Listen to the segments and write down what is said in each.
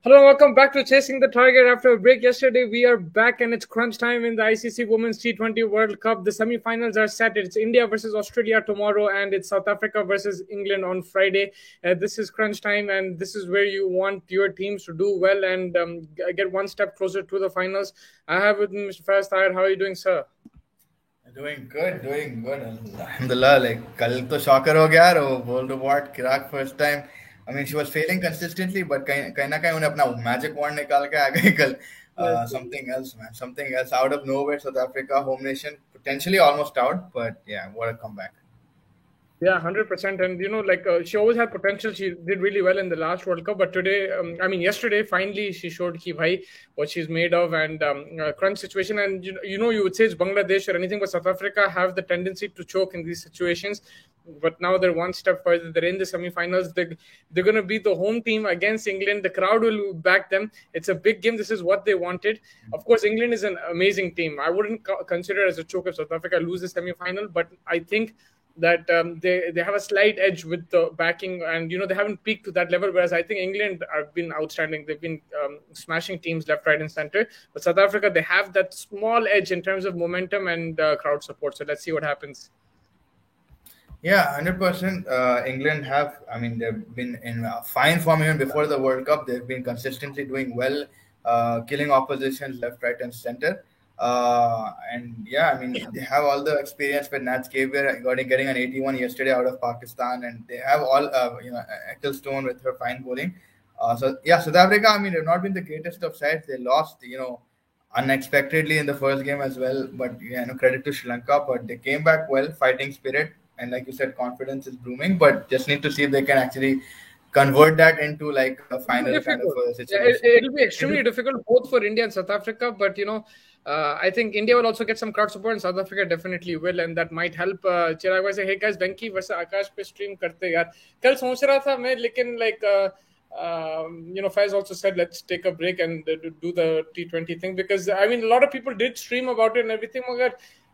Hello and welcome back to Chasing the Target. After a break yesterday, we are back and it's crunch time in the ICC Women's T20 World Cup. The semi-finals are set. It's India versus Australia tomorrow and it's South Africa versus England on Friday. This is crunch time and this is where you want your teams to do well and get one step closer to the finals. I have with me Mr. Faiz Tahir. How are you doing, sir? Doing good, doing good. Alhamdulillah, like कल तो shocker हो गया यार वो बोल the what किराक first time. I mean, she was failing consistently, but कहीं ना कहीं उन्हें अपना magic wand निकाल के आ गई कल. Yes. Something else, man. Something else out of nowhere. South Africa, home nation, potentially almost out, but yeah, what a comeback. Yeah, 100%. And she always had potential. She did really well in the last World Cup, but today, yesterday, finally she showed ki bhai what she's made of and crunch situation. And you would say it's Bangladesh or anything, but South Africa have the tendency to choke in these situations. But now they're one step further. They're in the semi-finals. They're going to be the home team against England. The crowd will back them. It's a big game. This is what they wanted. Of course, England is an amazing team. I wouldn't consider it as a choke if South Africa lose the semi-final, but I think that they have a slight edge with the backing and they haven't peaked to that level, whereas I think England have been outstanding. They've been smashing teams left, right and center, but South Africa, they have that small edge in terms of momentum and crowd support. So let's see what happens. Yeah, 100%. England have, they've been in fine form even before the World Cup. They've been consistently doing well, killing oppositions left, right, and center. And yeah, they have all the experience with Nat Xavier getting an 81 yesterday out of Pakistan, and they have all, Ecclestone with her fine bowling. So yeah, South Africa, they've not been the greatest of sides. They lost, unexpectedly in the first game as well. But credit to Sri Lanka, but they came back well, fighting spirit. And like you said, confidence is blooming, but just need to see if they can actually convert that into like a final kind of a situation. Yeah, it'll be extremely difficult both for India and South Africa, but I think India will also get some crowd support and South Africa definitely will, and that might help. Chirag was say, hey guys, Venki versus Akash pe stream karte yaar. Kal soch raha tha main, lekin Faiz also said let's take a break and do the T20 thing, because a lot of people did stream about it and everything.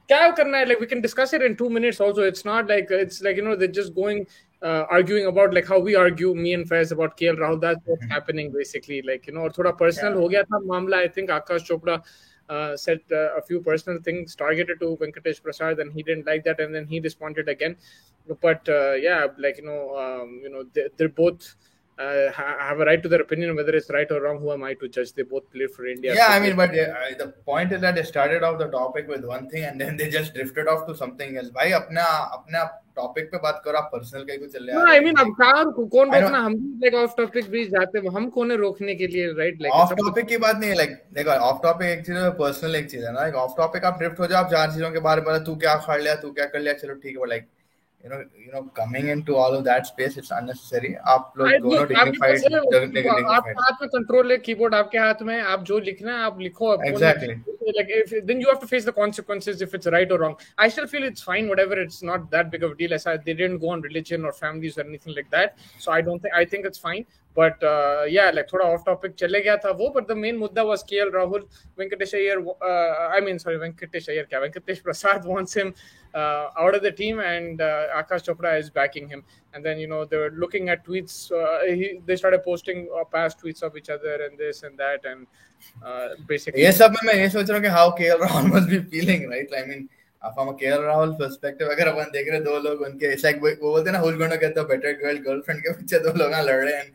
Kya karna hai? Like we can discuss it in 2 minutes also. It's not like they're just going arguing about like how we argue, me and Faiz, about KL Rahul. That's what's happening basically. Or thoda personal ho gaya tha mamla. I think Akash Chopra said a few personal things targeted to Venkatesh Prasad, and he didn't like that, and then he responded again. But they're both have a right to their opinion. Whether it's right or wrong, who am I to judge? They both play for India. Yeah, but the point is that they started off the topic with one thing and then they just drifted off to something else. भाई अपना topic पे बात करो, आप personal कहीं को चल रहे हैं। अब कौन रोकना, हम लाइक ऑफ टॉपिक भी जाते हैं, हम कौन है रोकने के लिए, राइट? लाइक ऑफ टॉपिक की बात नहीं है, लाइक देखो ऑफ टॉपिक एक चीज है, पर्सनल एक चीज है ना। ऑफ टॉपिक आप ड्रिफ्ट हो जाओ, आप चार चीजों के बारे में तू क्या खाड़ लिया, तू क्या कर लिया, चलो ठीक है, like coming into all of that space, it's unnecessary. आप लोग दोनों dignified, आपके हाथ में कंट्रोल है, कीबोर्ड आपके हाथ में, आप जो लिखना है आप लिखो। Exactly. Like then you have to face the consequences if it's right or wrong. I still feel it's fine, whatever. It's not that big of a deal. They didn't go on religion or families or anything like that. So I think it's fine. But like thoda off topic chale gaya tha wo, but the main mudda was KL Rahul. Venkatesh Iyer, Venkatesh Prasad wants him out of the team, and Akash Chopra is backing him. And then they were looking at tweets. They started posting past tweets of each other and this and that, and basically. ये सब में मैं ये सोच रहा हूँ कि how KL Rahul must be feeling, right? From a KL Rahul perspective, अगर अपन देख रहे दो लोग उनके, it's like वो बोलते हैं ना, who's going to get the better girl, girlfriend के पीछे दो लोग लड़ रहे हैं,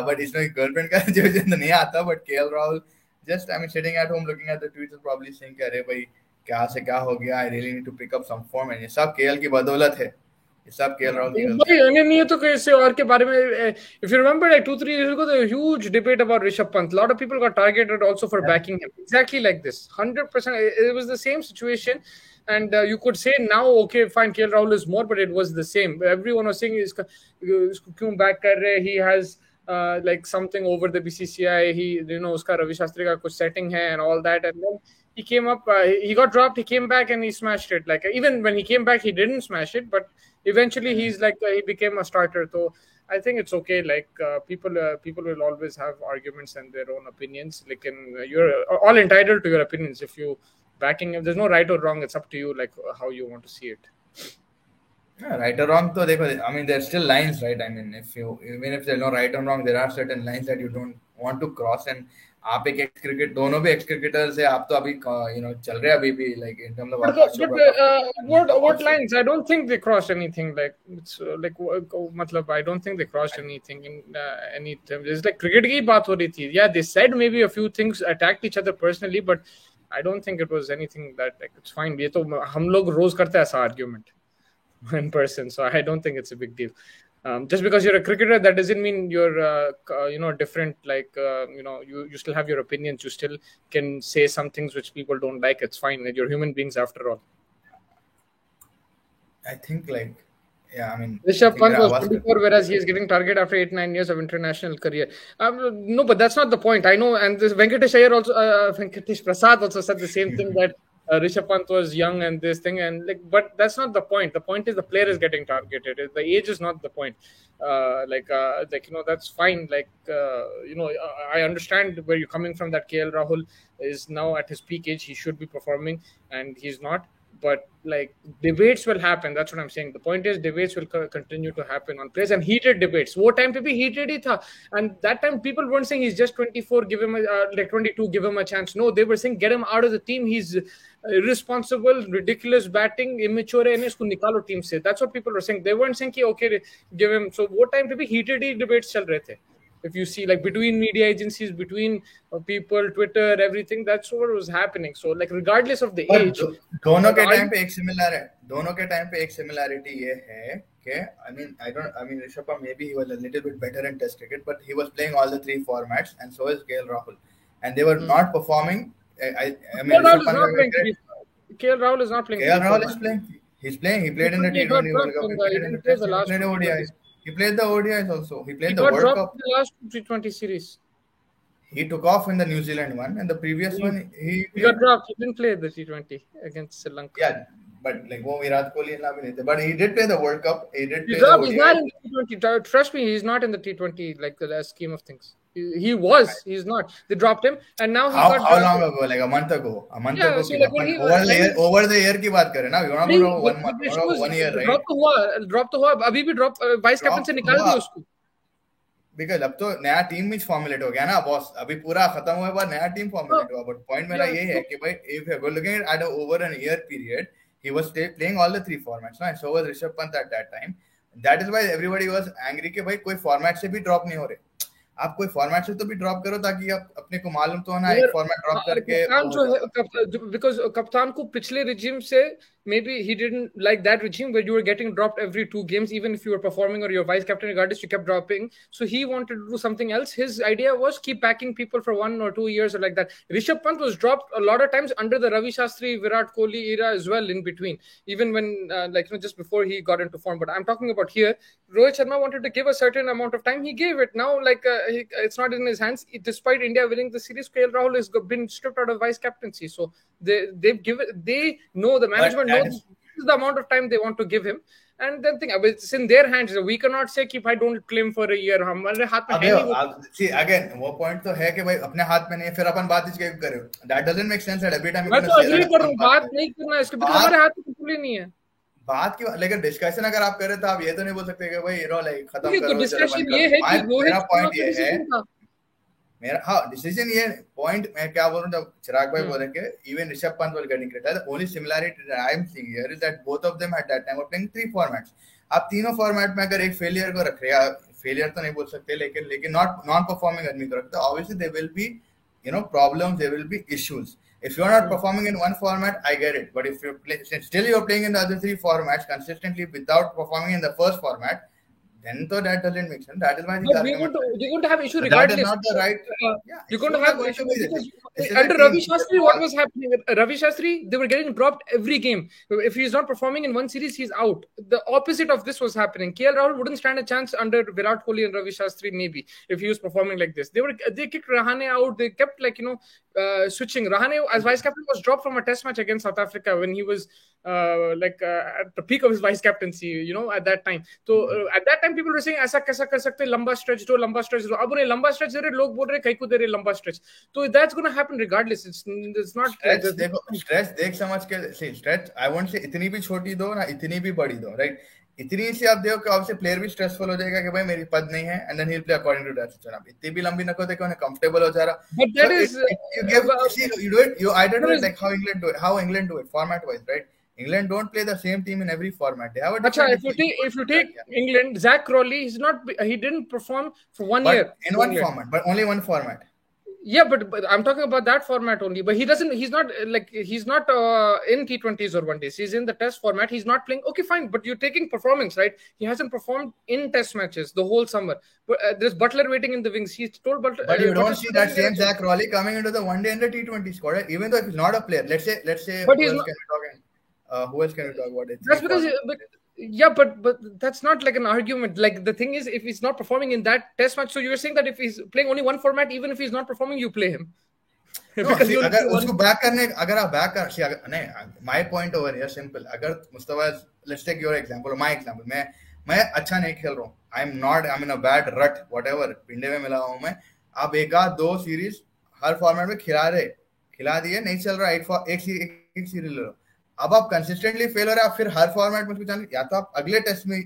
but इसमें girlfriend का जो नहीं आता, but KL Rahul just sitting at home looking at the tweets and probably saying कि अरे भाई क्या से क्या हो गया, I really need to pick up some form, and ये सब KL की बदौलत है, ये सब KL Rahul की गलती है। नहीं तो कैसे और के बारे में, if you remember like 2-3 years ago, there was a huge debate about Rishabh Pant. A lot of people got targeted also for backing him, exactly like this, 100%. It was the same situation. And you could say now, okay, fine, KL Rahul is more, but it was the same. Everyone was saying, kyun back kar rahe? He has like something over the BCCI. He, uska Ravi Shastri ka kuch setting hai and all that. And then he came up, he got dropped, he came back and he smashed it. Like even when he came back, he didn't smash it, but eventually he's like he became a starter. So I think it's okay. Like people will always have arguments and their own opinions. Like you're all entitled to your opinions. If you backing him, there's no right or wrong. It's up to you, like how you want to see it. Yeah, right or wrong, so I mean, there's still lines, right? I mean, if you even if there's no right or wrong, there are certain lines that you don't want to cross. And आप एक x cricket दोनों भी x cricketers है, आप तो अभी चल रहे हैं अभी भी, like in terms of Akash Chopra का What also. lines? I don't think they crossed anything. Like it's matlab, I don't think they crossed anything in any terms. It's like cricket की बात हो रही थी. Yeah, they said maybe a few things, attacked each other personally, but I don't think it was anything that like it's fine. ये तो हम लोग रोज करते हैं ऐसा argument in person, so I don't think it's a big deal. Just because you're a cricketer, that doesn't mean you're different. Like you still have your opinions. You still can say some things which people don't like. It's fine. You're human beings after all. I think like, yeah, I mean, Rishabh Pant was 24, whereas he is getting target after 8-9 years of international career. No, but that's not the point. I know, and this Venkatesh Iyer also, Venkatesh Prasad also said the same thing, that Rishabh Pant was young and this thing, and like, but that's not the point. The point is the player is getting targeted. The age is not the point. That's fine. I understand where you're coming from. That KL Rahul is now at his peak age. He should be performing, and he's not. But like debates will happen. That's what I'm saying. The point is debates will continue to happen on players, and heated debates. What time to be heated ही था, and that time people weren't saying he's just 24, give him 22, give him a chance. No, they were saying get him out of the team. He's irresponsible, ridiculous batting, immature है, इसको निकालो team से. That's what people were saying. They weren't saying कि okay, give him. So what time to be heated debates चल रहे थे. If you see, like between media agencies, between people, Twitter, everything, that's what was happening. So like regardless of the age, दोनों के time पे एक similar है. दोनों के टाइम पे एक सिमिलैरिटी ये है कि I mean Rishabh Pant, maybe he was a little bit better in Test cricket, but he was playing all the three formats, and so is KL Rahul, and they were not performing. I mean, KL Rahul is not playing. KL Rahul is playing. He's playing. He played in the T20 World Cup. He played in the Test. He played the ODIs. He played the ODIs also. He played the World Cup. The last T20 series. He took off in the New Zealand one, and the previous one he got dropped. He didn't play the T20 against Sri Lanka. Yeah, but like वो Virat Kohli and Lavin, but he did play the World Cup. He did play He's not in the T20. Trust me, he's not in the T20 like the scheme of things. He was. He's not. They dropped him, and now how long ago? Like a month ago. A month ago. So like over the year की बात करें ना. You want to know 1 month, 1 year, right? Drop तो हुआ. अभी भी drop vice captain से निकाल दिया उसको. Because अब तो नया टीम में फॉर्मुलेट हो गया ना बॉस. अभी पूरा खत्म हुआ बाद नया टीम फॉर्मुलेट हुआ. But point मेरा ये है कि भाई if we're looking at over an year period, he was playing all the three formats, and so was Rishabh Pant at that time. That is why everybody was angry कि भाई कोई format से भी ड्रॉप नहीं हो रहे. आप कोई फॉर्मेट से तो भी ड्रॉप करो ताकि आप अपने को मालूम तो होना एक फॉर्मेट ड्रॉप करके. बिकॉज कप्तान को पिछले रिजीम से maybe he didn't like that regime where you were getting dropped every 2 games, even if you were performing or your vice captain regardless, you kept dropping. So he wanted to do something else. His idea was keep packing people for 1 or 2 years or like that. Rishabh Pant was dropped a lot of times under the Ravi Shastri, Virat Kohli era as well in between, even when just before he got into form. But I'm talking about here, Rohit Sharma wanted to give a certain amount of time. He gave it. Now it's not in his hands. Despite India winning the series, KL Rahul has been stripped out of vice captaincy. So they know, the management knows this is the amount of time they want to give him, and then think it's in their hands. We cannot say if I don't claim for a year, हमारे हाथ में है नहीं. See again, वो point तो है कि भाई अपने हाथ में नहीं है, फिर अपन बात इसके करें. That doesn't make sense that every time मैं तो अग्री करूँ, बात नहीं करना इसके बिना हमारे हाथ में कुछ नहीं है. बात की लेकिन डिस्कशन अगर आप करें तो आप ये तो नहीं बोल सकते कि भाई खत्म करो. डिस्कशन ये है कि मेरा पॉइंट ये है, डिसीजन ये पॉइंट मैं क्या बोल रहा हूँ. चिराग भाई बोल रहे हैं कि even Rishabh Pant was getting credited. The only similarity that I am seeing here is that both of them at that time were playing 3 formats. आप तीनों फॉर्मेट में अगर एक फेलियर को रख रहे हैं, फेलियर तो नहीं बोल सकते, लेकिन नॉन परफॉर्मिंग आदमी को रखते, obviously there will be problems, there will be issues. If you're not performing in one format, I get it. But if you're playing in the other 3 formats consistently without performing in the first format, then that doesn't make sense. That is why you're going to have issue regardless. That is not the right. You're going to have issue under Ravi Shastri. What was happening? Ravi Shastri, they were getting dropped every game. If he's not performing in one series, he's out. The opposite of this was happening. KL Rahul wouldn't stand a chance under Virat Kohli and Ravi Shastri. Maybe if he was performing like this, they kicked Rahane out. They kept switching. Rahane as vice captain was dropped from a test match against South Africa when he was at the peak of his vice captaincy. At that time. So at that time, people were saying ऐसा कैसा कर सकते, लंबा stretch दो. अब उन्हें लंबा stretch दे रहे, लोग बोल रहे कहीं को दे रहे लंबा stretch. So that's going to happen regardless. It's not stretch. देखो stretch देख समझ के, see stretch I won't say इतनी भी छोटी दो ना इतनी भी बड़ी दो, right? इतनी सी आप देखो कि आपसे प्लेयर भी स्ट्रेसफुल हो जाएगा कि भाई मेरी पद नहीं है, and then he will play according to that situation. अब इतनी भी लंबी नको देखो, उन्हें कंफर्टेबल हो जा रहा. But So that is you give, see, you do it, you either do there it is like how England do it format wise, right? England don't play the same team in every format. They have a Acha, different if you take England, Zach Crawley, he didn't perform for 1 year. But in one format, but only one format. Yeah, but I'm talking about that format only. But he's not in T20s or one days. He's in the test format. He's not playing. Okay, fine. But you're taking performance, right? He hasn't performed in test matches the whole summer. But there's Butler waiting in the wings. He's told Butler. But you don't see that same Zach Crawley coming into the one day and the T20 squad, right? Even though if he's not a player. Let's say. But who else can we talk about? That's because. Yeah, but that's not like an argument. Like the thing is, if he's not performing in that test match, so you're saying that if he's playing only one format, even if he's not performing, you play him. No, see, अगर उसको back करने, अगर आप back कर, see, नहीं, my point over here simple. अगर Mustafa, let's take your example, my example. मैं अच्छा नहीं खेल रहा हूँ. I'm in a bad rut, whatever. पिंडे में मिला हूँ मैं. आप एक आध दो सीरीज हर फॉर्मेट में खिला दिए, नहीं चल रहा, एक सीरीज ले लो. अब आप कंसिस्टेंटली फेल हो रहे हैं, आप फिर हर फॉर्मेट में कुछ, या तो आप अगले टेस्ट में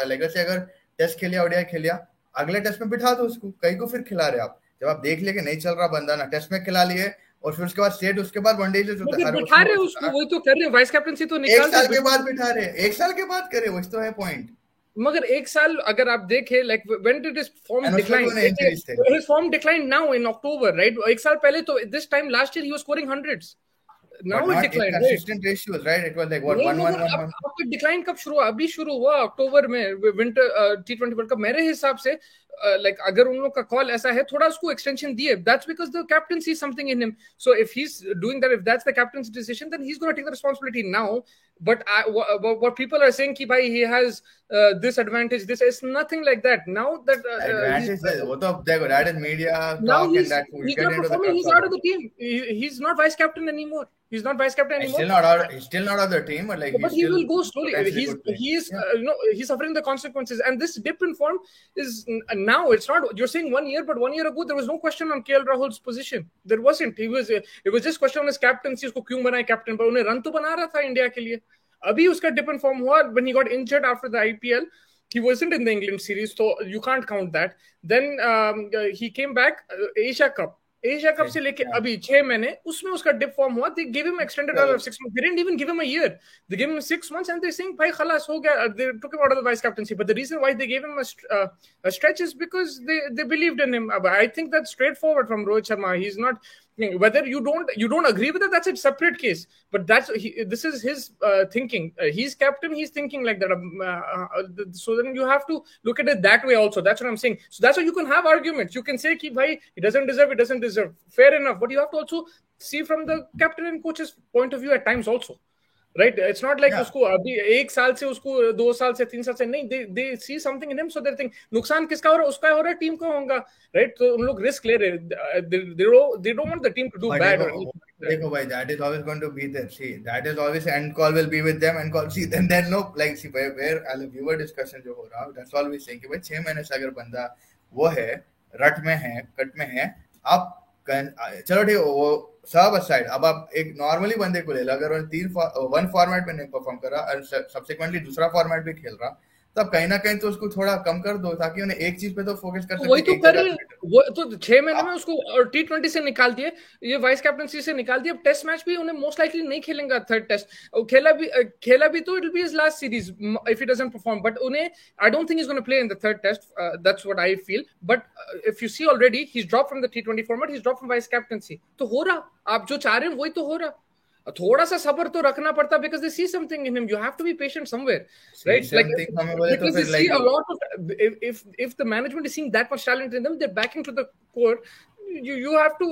लेकर अगर टेस्ट खेलिया, ओडीआई खेलिया, अगले टेस्ट में बिठा दो उसको, कई को फिर खिला रहे आप. जब आप देख लिया कि नहीं चल रहा बंदा, ना टेस्ट में खिला लिए, और फिर उसके बाद स्टेट, उसके बाद वनडे से बिठा रहे उसको, वही तो कर रहे हैं. वाइस कैप्टनसी तो निकाल, 1 साल के बाद बिठा रहे, 1 साल के बाद करे, वही तो है पॉइंट. मगर 1 साल अगर आप देखें, like when did his form decline? His form declined now in October, right? 1 साल पहले तो this time last year he was scoring hundreds. Now it declined. Consistent ratios, right? It was like what 1-1-1. आपका decline कब शुरू हुआ? अभी शुरू हुआ अक्टूबर में, विंटर T20 वर्ल्ड कप. मेरे हिसाब से like अगर उन लोग का कॉल ऐसा है, थोड़ा उसको एक्सटेंशन दिए. That's because the captain sees something in him. So if he's doing that, if that's the captain's decision, then he's going to take the responsibility now. But what people are saying, कि भाई he has this advantage, this is nothing like that. Now that that is media now talk, he's and that not performing. He's out of the team. He's not vice captain anymore. He's not vice captain anymore. He's still not out of the team, but like. But he will go slowly. He's suffering the consequences, and this dip in form is now. It's not. You're saying 1 year, but 1 year ago there was no question on KL Rahul's position. There wasn't. It was just question on his captaincy. उसको क्यों बनाए captain? पर उन्हें run तो बना रहा था India के लिए. अभी उसका dip in form हुआ when he got injured after the IPL. He wasn't in the England series, so you can't count that. Then he came back. Asia Cup से लेके अभी 6 महीने उसमें उसका डिप फॉर्म हुआ. They gave him extended run of 6 months. They didn't even give him a year. They gave him 6 months and they're saying भाई खलास हो गया. They took him out of the vice captaincy. But the reason why they gave him a stretch is because they believed in him. I think that's straightforward from Rohit Sharma. He's not, whether you don't agree with it, that's a separate case. But this is his thinking. He's captain. He's thinking like that. So then you have to look at it that way also. That's what I'm saying. So that's why you can have arguments. You can say कि भाई he doesn't deserve. Fair enough. But you have to also see from the captain and coach's point of view at times also. Right? It's not like उसको अभी 1 साल से उसको 2 साल से 3 साल से नहीं. They see something in him, so they think नुकसान किसका हो रहा है, उसका हो रहा है, टीम का होगा. Right? तो उन लोग रिस्क ले रहे. They don't want the team to do bad. देखो भाई, that is always going to be there. See, that is always end call will be with them. And call, see, then there's no like, see, where as a viewer discussion जो हो रहा, that's all we saying कि भाई 6 महीने से अगर बंदा वो है, रट में है, कट में है, आप चलो ठीक, वो सब असाइड. अब आप एक नॉर्मली बंदे को ले लो, अगर वो 1 फॉर्मेट में नहीं परफॉर्म कर रहा और सब्सिक्वेंटली दूसरा फॉर्मेट भी खेल रहा, तब कहीं ना कहीं तो उसको थोड़ा कम कर दो, ताकि उन्हें एक चीज पे तो फोकस कर सके. वही तो कर रहे हैं. वो तो 6 महीने में उसको T20 से निकाल दिए, ये वाइस कैप्टनसी से निकाल दिया. अब टेस्ट मैच भी उन्हें मोस्ट लाइकली नहीं खेलेंगे. थर्ड टेस्ट खेला भी तो it will be his last series if he doesn't perform. But उन्हें I don't think he is gonna play in the third test. That's what I feel. But if you see already he is drop from the T20 format, he is drop from vice captaincy. तो हो रहा, आप जो चाह रहे हैं वही तो हो रहा. थोड़ा सा सब्र तो रखना पड़ता, because they see something in him. You have to be patient somewhere, right? Like, because they see a lot of, if the management is seeing that much talent in them, they're backing to the core. You have to,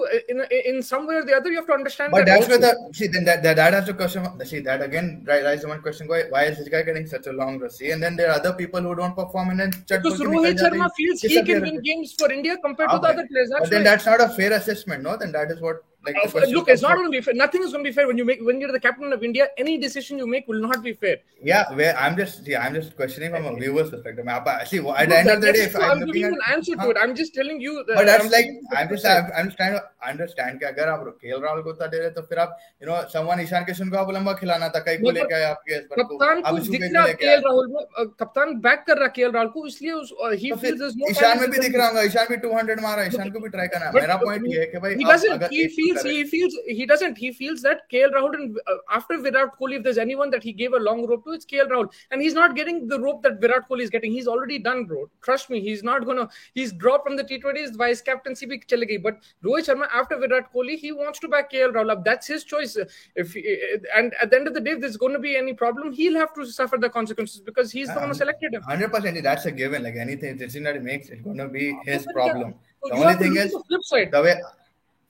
in some way or the other, you have to understand. But that's where that has to question. See, that again raises one question: why is this guy getting such a long run? And then there are other people who don't perform, and then because Rohit Sharma feels he can win games for India compared to the other players. But then that's not a fair assessment, no? Then that is what. Like the question look, it's not going to be fair. Nothing is going to be fair when you're the captain of India. Any decision you make will not be fair. Yeah, I'm just questioning from a viewer's perspective. See, at the end of the day, if I'm giving you an answer to it, I'm just telling you. But that's like I'm just trying to understand कि अगर आप KL Rahul को उतना दे रहे तो फिर आप someone Ishan Kishan को आप लंबा खिलाना था, कई को लेके आए आपके कप्तान को दिख रहा केएल राहुल में, कप्तान बैक कर रहा केएल राहुल को, इसलिए he feels there's no. Ishan में भी दिख रहा होगा, ईशान भी 200 मारा, ईशान को भी ट्राई करना. मेरा पॉइंट ये है कि भाई he feels that KL Rahul, and after Virat Kohli, if there's anyone that he gave a long rope to, it's KL Rahul, and he's not getting the rope that Virat Kohli is getting. He's already done, bro. Trust me, he's dropped from the T20s. Vice captaincy bhi chale gayi. But Rohit Sharma, after Virat Kohli, he wants to back KL Rahul up. That's his choice. And at the end of the day, if there's going to be any problem, he'll have to suffer the consequences because he's the one who selected him. 100%, that's a given. Like anything, decision that he makes, it's going to be his problem. The only thing is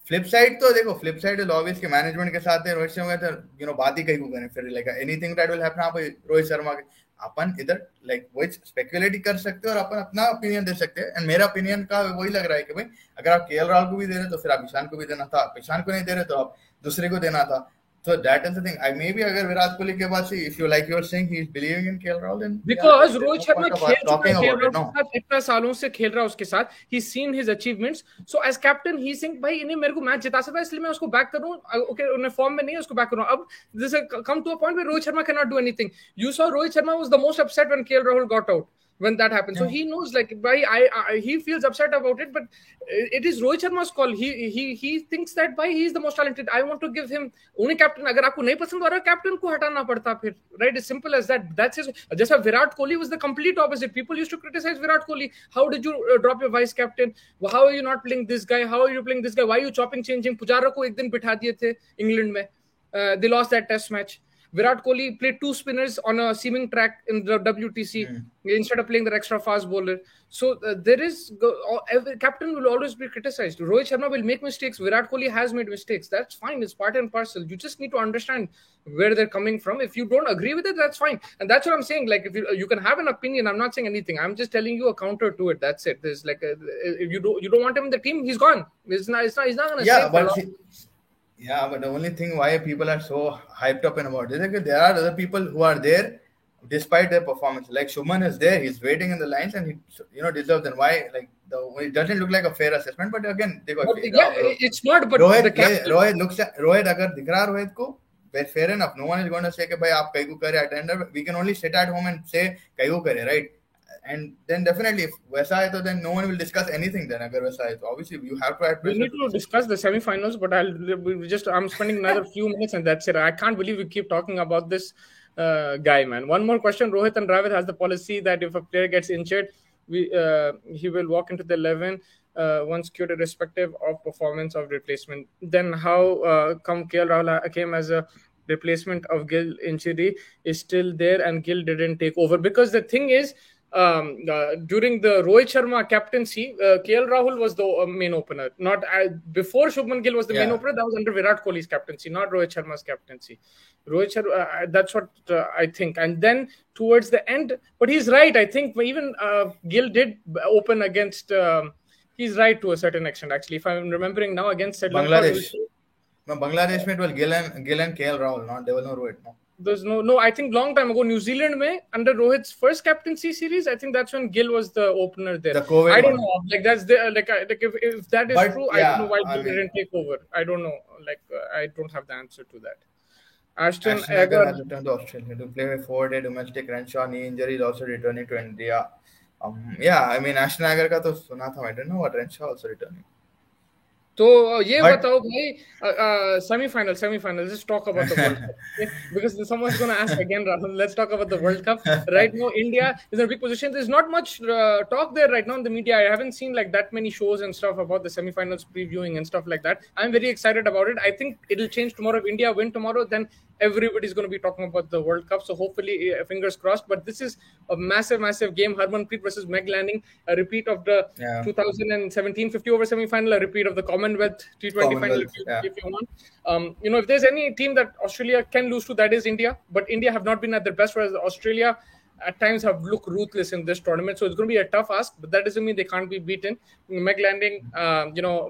flip side तो देखो, flip side is obvious कि management के साथ है रोहित शर्मा तो बात ही कहीं को करें फिर like anything that will happen आप रोहित शर्मा के अपन इधर like वो स्पेकुलेट कर सकते हैं और अपन अपना ओपिनियन दे सकते हैं. एंड मेरा ओपिनियन का वही लग रहा है कि भाई अगर आप केएल राहुल को भी दे रहे तो फिर आप ईशान को भी देना था, आप ईशान को नहीं दे रहे तो आप दूसरे को देना था. So that is the thing. Maybe अगर विराट कोहली के बाद से, if you like you're saying he's believing in KL Rahul, then because Rohit Sharma खेल चुका है KL Rahul के साथ, इतना सालों से खेल रहा है उसके साथ, he's seen his achievements. So as captain he's saying भाई इन्हें मेरे को मैच जिता सकता है इसलिए मैं उसको बैक करूँ. Okay, उन्हें फॉर्म में नहीं है उसको बैक करूँ. अब this has come to a point where Rohit Sharma cannot do anything. You saw Rohit Sharma was the most upset when KL Rahul got out. When that happens, so he knows like he feels upset about it, but it is Rohit Sharma's call. He thinks that he's the most talented. I want to give him only captain. अगर आपको नहीं पसंद आ रहा captain को हटाना पड़ता फिर, right? It's simple as that. That's his. जैसा Virat Kohli was the complete opposite. People used to criticize Virat Kohli. How did you drop your vice captain? How are you not playing this guy? How are you playing this guy? Why are you chopping changing? Pujara को एक दिन बिठा दिए थे England में. They lost that test match. Virat Kohli played two spinners on a seaming track in the WTC instead of playing the extra fast bowler. So there is every captain will always be criticized. Rohit Sharma will make mistakes. Virat Kohli has made mistakes. That's fine. It's part and parcel. You just need to understand where they're coming from. If you don't agree with it, that's fine. And that's what I'm saying. Like if you can have an opinion. I'm not saying anything. I'm just telling you a counter to it. That's it. There's like if you don't want him in the team, he's gone. He's not going to stay. Yeah, but the only thing why people are so hyped up and about it is that there are other people who are there despite their performance. Like Shubman is there, he's waiting in the lines and he deserves. And why? Like it doesn't look like a fair assessment. But again, it's not. But Rohit अगर दिख रहा रोहित को, fair enough. No one is going to say कि भाई आप कहीं को करे attender. We can only sit at home and say कहीं को करे, right? And then definitely if वैसा है तो then no one will discuss anything then अगर वैसा है तो obviously you have to we need to discuss the semi-finals, but I'm spending another few minutes and that's it. I can't believe we keep talking about this guy, man. One more question. Rohit and Dravid has the policy that if a player gets injured, he will walk into the 11 once cured irrespective of performance of replacement. Then how come KL Rahul came as a replacement of Gill injury is still there and Gill didn't take over? Because the thing is, during the Rohit Sharma captaincy, KL Rahul was the main opener. Not before Shubman Gill was the main opener. That was under Virat Kohli's captaincy, not Rohit Sharma's captaincy. Rohit Sharma, that's what I think. And then towards the end, but he's right. I think even Gill did open against. He's right to a certain extent. Actually, if I'm remembering now, against Bangladesh. Bangladesh it was Gill and KL Rahul. Not there was no Rohit. No. There's no. I think long time ago, New Zealand mein, under Rohit's first captaincy series, I think that's when Gill was the opener there. I don't know. Like that's the like if that is true, I don't know why Gill didn't take over. I don't know. Like I don't have the answer to that. Ashton Agar has returned to Australia to play a 4-day domestic. Renshaw knee injury is also returning to India. I mean Ashton Agar का तो सुना था. I don't know what Renshaw also returning. तो ये बताओ भाई semi-final. Let's talk about the World Cup. Okay? Because someone's going to ask again, Rahul. Let's talk about the World Cup. Right now, India is in a big position. There's not much talk there right now in the media. I haven't seen like that many shows and stuff about the semi-finals previewing and stuff like that. I'm very excited about it. I think it'll change tomorrow. If India win tomorrow, then everybody's going to be talking about the World Cup. So hopefully, fingers crossed. But this is a massive game. Harmanpreet versus Meg Lanning. A repeat of the 2017 50-over semi-final. A repeat of the Commonwealth T20 final if you want. If there's any team that Australia can lose to, that is India. But India have not been at their best, whereas Australia at times have looked ruthless in this tournament. So it's going to be a tough ask, but that doesn't mean they can't be beaten. Meg Landing,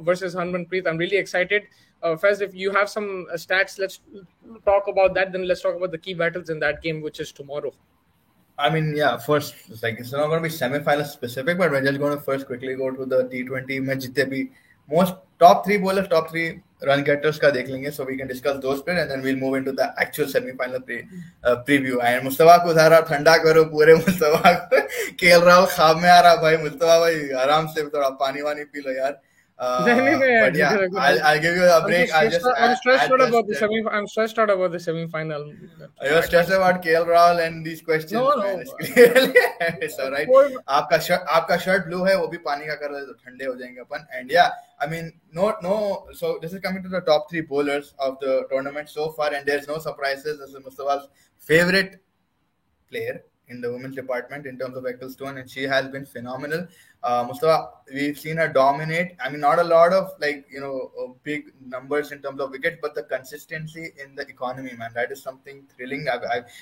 versus Harmanpreet. I'm really excited. Faiz, if you have some stats, let's talk about that. Then let's talk about the key battles in that game, which is tomorrow. I mean, yeah, first, it's not going to be semi-final specific, but we're just going to first quickly go to the T20 में जितने भी most top three bowlers, top three run getters का देख लेंगे, so we can discuss those players and then we'll move into the actual semi-final preview. And Mustafa को उधर ठंडा करो पूरे मुस्तफा को केएल राहुल खाब में आ रहा भाई मुस्तफा भाई आराम से थोड़ा पानी वानी पी लो यार. But yeah, I'll give you a break. I'm stressed out about the semi-final. You're stressed about KL Rahul and these questions. No. It's all right. आपका shirt blue है वो भी पानी का कर रहे तो ठंडे हो जाएंगे अपन. And yeah, I mean, no. So this is coming to the top three bowlers of the tournament so far, and there's no surprises. This is Mustafa's favorite player in the women's department in terms of Ecclestone, and she has been phenomenal. Mustafa, we've seen her dominate. I mean, not a lot of big numbers in terms of wickets, but the consistency in the economy, man, that is something thrilling.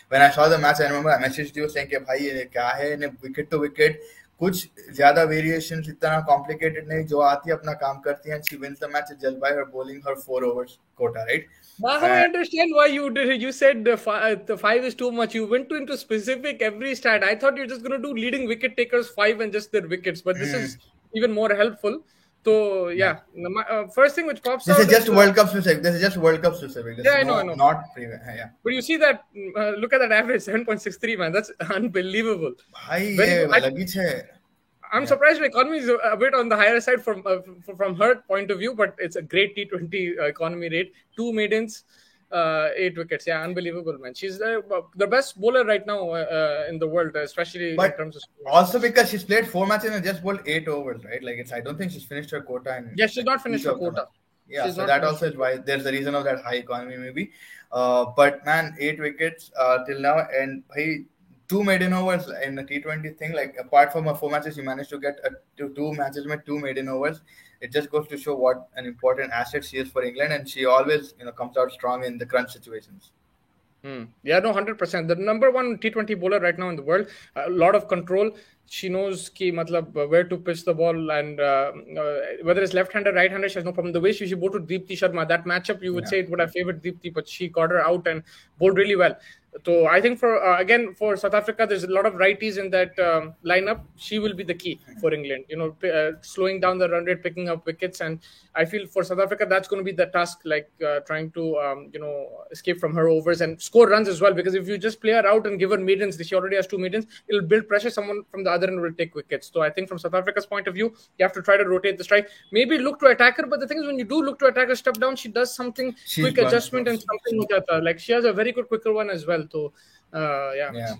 When I saw the match, I remember I messaged you saying, "Bhai, ये क्या है? Wicket to wicket, कुछ ज्यादा variations, इतना complicated नहीं. जो आती है अपना काम करती है, and she wins the match just by her bowling her 4 overs quota, right?" I understand why you did it. You said the five is too much. You went into specific every stat. I thought you're just going to do leading wicket takers 5 and just their wickets, but this is even more helpful. So yeah, first thing which pops out. This is just World Cup specific. This is just World Cup specific. I know. Not previous. Yeah. But you see that? Look at that average, 7.63, man. That's unbelievable. I'm surprised the economy is a bit on the higher side from her point of view, but it's a great T20 economy rate. 2 maidens, 8 wickets. Yeah, unbelievable, man. She's the best bowler right now in the world, especially in terms of scores. Also because she's played 4 matches and just bowled 8 overs, right? I don't think she's finished her quota. Yeah, she's not finished her quota. Yeah, so that also is why there's a reason of that high economy maybe. But man, 8 wickets till now, and 2 maiden overs in the T20 thing. Apart from 4 matches, you managed to get 2 matches with 2 maiden overs. It just goes to show what an important asset she is for England, and she always comes out strong in the crunch situations. Yeah, no, 100%. The number one T20 bowler right now in the world. A lot of control. She knows where to pitch the ball, and whether it's left-handed, right-handed, she has no problem. The way she bowled to Deepti Sharma, that matchup, you would say it would have favored Deepti, but she got her out and bowled really well. So I think for South Africa, there's a lot of righties in that lineup. She will be the key for England. Slowing down the run rate, picking up wickets, and I feel for South Africa that's going to be the task, trying to escape from her overs and score runs as well. Because if you just play her out and give her maidens, she already has 2 maidens. It'll build pressure. Someone from the other end will take wickets. So I think from South Africa's point of view, you have to try to rotate the strike. Maybe look to attack her, but the thing is, when you do look to attack her, step down, she does something quick adjustment and something. She has a very good quicker one as well. So, yeah.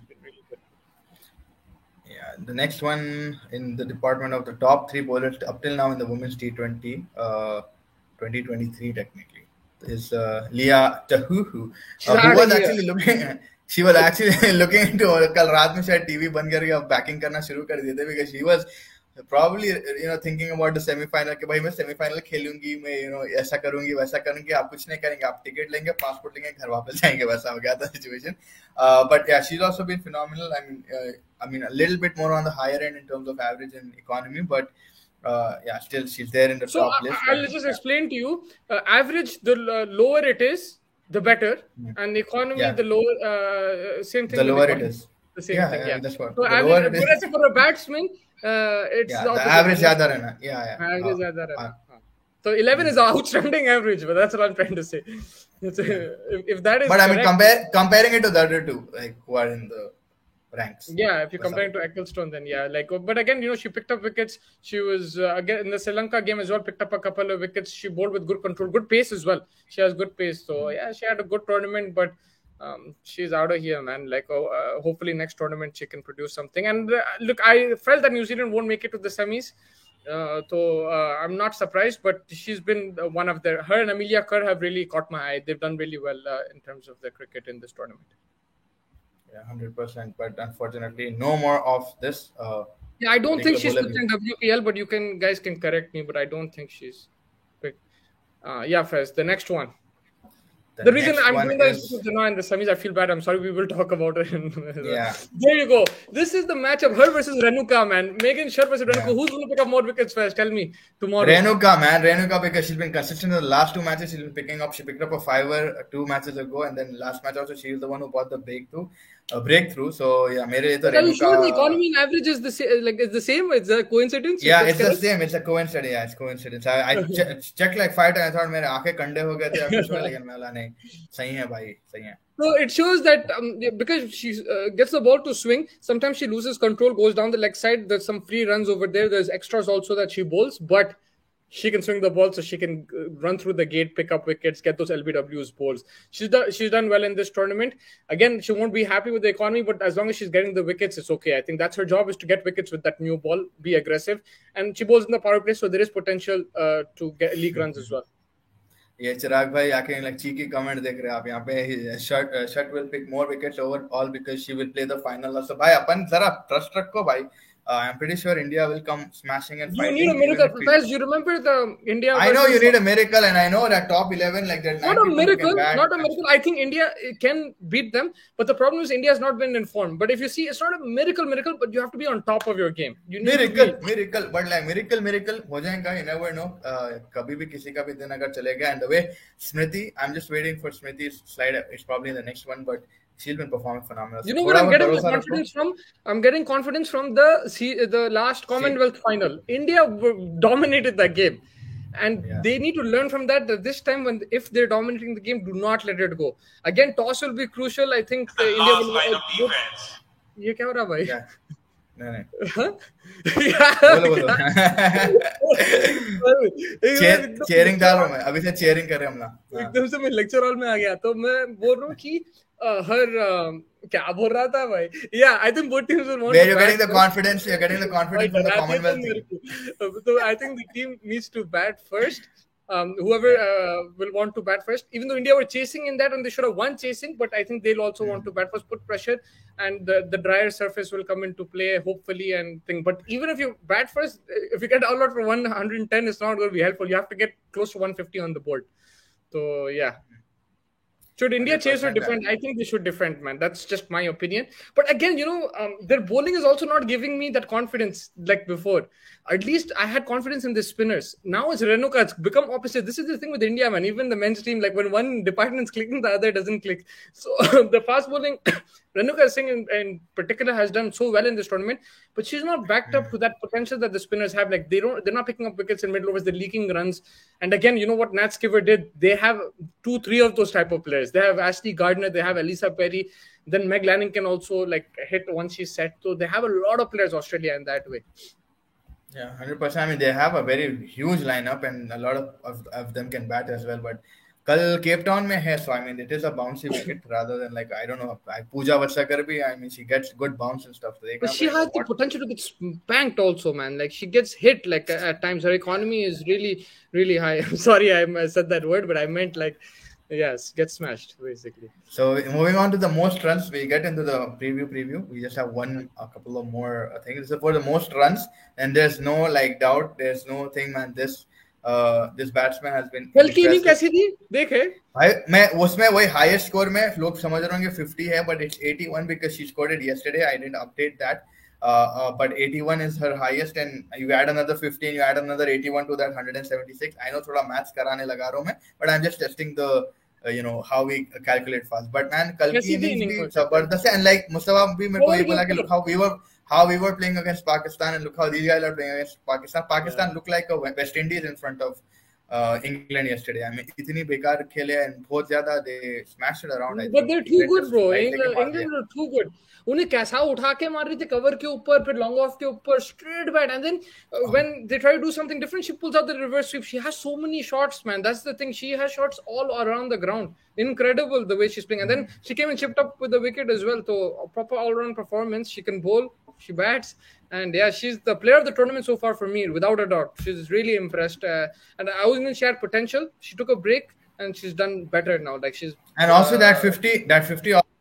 The next one in the department of the top 3 bowlers up till now in the women's T20, 2023 technically, is Leah Tahuhu, who was actually looking. She was actually looking into कल रात में शायद TV बंद करके banking करना शुरू कर दिए थे, because she was probably thinking about the semi-final कि भाई मैं semi-final खेलूंगी, मैं ऐसा करूंगी वैसा करूंगी. आप कुछ नहीं करेंगे, आप टिकट लेंगे, पासपोर्ट लेंगे, घर वापस जाएंगे, वैसा हो गया था situation. But yeah, she's also been phenomenal. I mean a little bit more on the higher end in terms of average and economy, but yeah, still she's there in the top list. So I'll just explain to you. Average, the lower it is, the better, and the economy, the lower, same thing. The lower it is, the same thing. Yeah, that's what. So average, for a batsman, it's the average ज़्यादा रहना. Average ज़्यादा रहना. So 11 is an outstanding average, but that's what I'm trying to say. If that is. But I mean, comparing it to the other two, who are in the ranks. Yeah, if you're comparing to Ecclestone, then yeah, but again, she picked up wickets. She was again in the Sri Lanka game as well, picked up a couple of wickets. She bowled with good control, good pace as well. She has good pace, so yeah, she had a good tournament, but she's out of here, man. Hopefully next tournament she can produce something. And look, I felt that New Zealand won't make it to the semis. So I'm not surprised, but she's been one of her and Amelia Kerr have really caught my eye. They've done really well in terms of their cricket in this tournament. Yeah, 100%. But unfortunately, no more of this. Yeah, I don't think she's playing WPL, but you guys can correct me. But I don't think she's picked. Yeah, Fez, the next one. The reason next I'm one doing that is is because in the semis, I feel bad. I'm sorry, we will talk about it. yeah. There you go. This is the matchup, her versus Renuka, man. Megan Sharp versus Renuka. Yeah. Who's going to pick up more wickets first? Tell me tomorrow. Renuka, because she's been consistent in the last two matches. She's been picking up. She picked up a fiver 2 matches ago, and then last match also she was the one who bought the breakthrough. So yeah, mere liye to But are you sure the Renuka. economy and average is the same? Like it's the same? It's a coincidence? Yeah, That's it's the correct? same. It's a coincidence. Yeah, it's coincidence. I checked like 5 times. I thought मेरे आंखें कंडे हो गए थे या कुछ हुआ, लेकिन मैं बोला नहीं, सही है भाई, सही है. So it shows that because she gets the ball to swing, sometimes she loses control, goes down the leg side. There's some free runs over there. There's extras also that she bowls, but she can swing the ball, so she can run through the gate, pick up wickets, get those LBWs bowls. She's done well in this tournament. Again, she won't be happy with the economy, but as long as she's getting the wickets, it's okay. I think that's her job, is to get wickets with that new ball, be aggressive, and she bowls in the power play, so there is potential to get league runs as well. ये चिराग भाई आके like cheeky comment देख रहे हैं आप यहाँ पे. Shut will pick more wickets overall because she will play the final. So भाई अपन जरा trust रखो भाई. I'm pretty sure India will come smashing and You fighting. need a miracle. Faiz, you remember the India? I know you need a miracle, and I know that top 11 like that. Not a miracle. Not a miracle. I think India can beat them, but the problem is India has not been informed. But if you see, it's not a miracle, but you have to be on top of your game. You need miracle, but like miracle हो जाएगा. You never know. कभी भी किसी का भी दिन अगर चलेगा. And the way Smriti, I'm just waiting for Smriti's slide. It's probably in the next one, but she's been performing phenomenal. You know what I'm getting confidence from? I'm getting confidence from the last Commonwealth final. India dominated that game. And they need to learn from that this time, if they're dominating the game, do not let it go. Again, toss will be crucial. I think India will... ये क्या हो रहा भाई? Chairing डाल रहा हूँ मैं. अभी से चेयरिंग कर रहे हम ना. एकदम से मैं लेक्चर हॉल में आ गया, तो मैं बोल रहा हूँ कि क्या बोल रहा था भाई? Yeah, I think both teams will want. Where you're getting the confidence. You're getting the confidence from the Commonwealth. So I think the team needs to bat first. Whoever will want to bat first, even though India were chasing in that and they should have won chasing, but I think they'll also want to bat first, put pressure, and the drier surface will come into play hopefully and think. But even if you bat first, if you get all out for 110, it's not going to be helpful. You have to get close to 150 on the board. So yeah. Should India chase or defend? I think they should defend, man. That's just my opinion. But again, their bowling is also not giving me that confidence like before. At least I had confidence in the spinners. Now it's Renuka. It's become opposite. This is the thing with India, man. Even the men's team, like when one department's clicking, the other doesn't click. So the fast bowling, Renuka Singh in particular has done so well in this tournament, but she's not backed up to that potential that the spinners have. Like they're not picking up wickets in middle overs. They're leaking runs. And again, you know what Nat Skiver did? They have 2-3 of those type of players. They have Ashley Gardner. They have Elisa Perry. Then Meg Lanning can also hit once she's set. So they have a lot of players, Australia, in that way. Yeah, 100%. I mean, they have a very huge lineup, and a lot of them can bat as well. But कल Cape Town में है, so I mean, it is a bouncy wicket rather than I don't know, Pooja Vatsakar bhi, I mean, she gets good bounce and stuff. So but she has the potential to get spanked also, man. Like she gets hit at times. Her economy is really, really high. I'm sorry I said that word, but I meant yes, get smashed basically. So moving on to the most runs, we get into the preview. We just have a couple of more things. So for the most runs, and there's no doubt, there's no thing, man. This batsman has been. कल की inning कैसी थी? देखे? भाई मैं उसमें वही highest score में लोग समझ रहे होंगे 50 है, but it's 81 because she scored it yesterday. I didn't update that. But 81 is her highest, and you add another 15, you add another 81 to that 176. I know थोड़ा maths कराने लगा रहा हूँ मैं, but I'm just testing the how we calculate fast. But man, कल की inning भी जबरदस्त है, and like मुस्तफा भी मेरे को ये बोला कि look how we were playing against Pakistan, and look how these guys are playing against Pakistan. Pakistan looked like a West Indies in front of England yesterday. I mean, इतनी बेकार खेले and बहुत ज़्यादा they smashed it around. But they're too good, bro. England are too good. उन्हें कैसा उठा के मार रही थी कवर के ऊपर, फिर लॉन्ग ऑफ के ऊपर, straight bat, and then when they try to do something different, she pulls out the reverse sweep. She has so many shots, man. That's the thing. She has shots all around the ground. Incredible the way she's playing. And then she came and chipped up with the wicket as well. So a proper all-round performance. She can bowl, she bats, and yeah, she's the player of the tournament so far for me, without a doubt. She's really impressed, and I was even she had potential. She took a break and she's done better now. And also that 50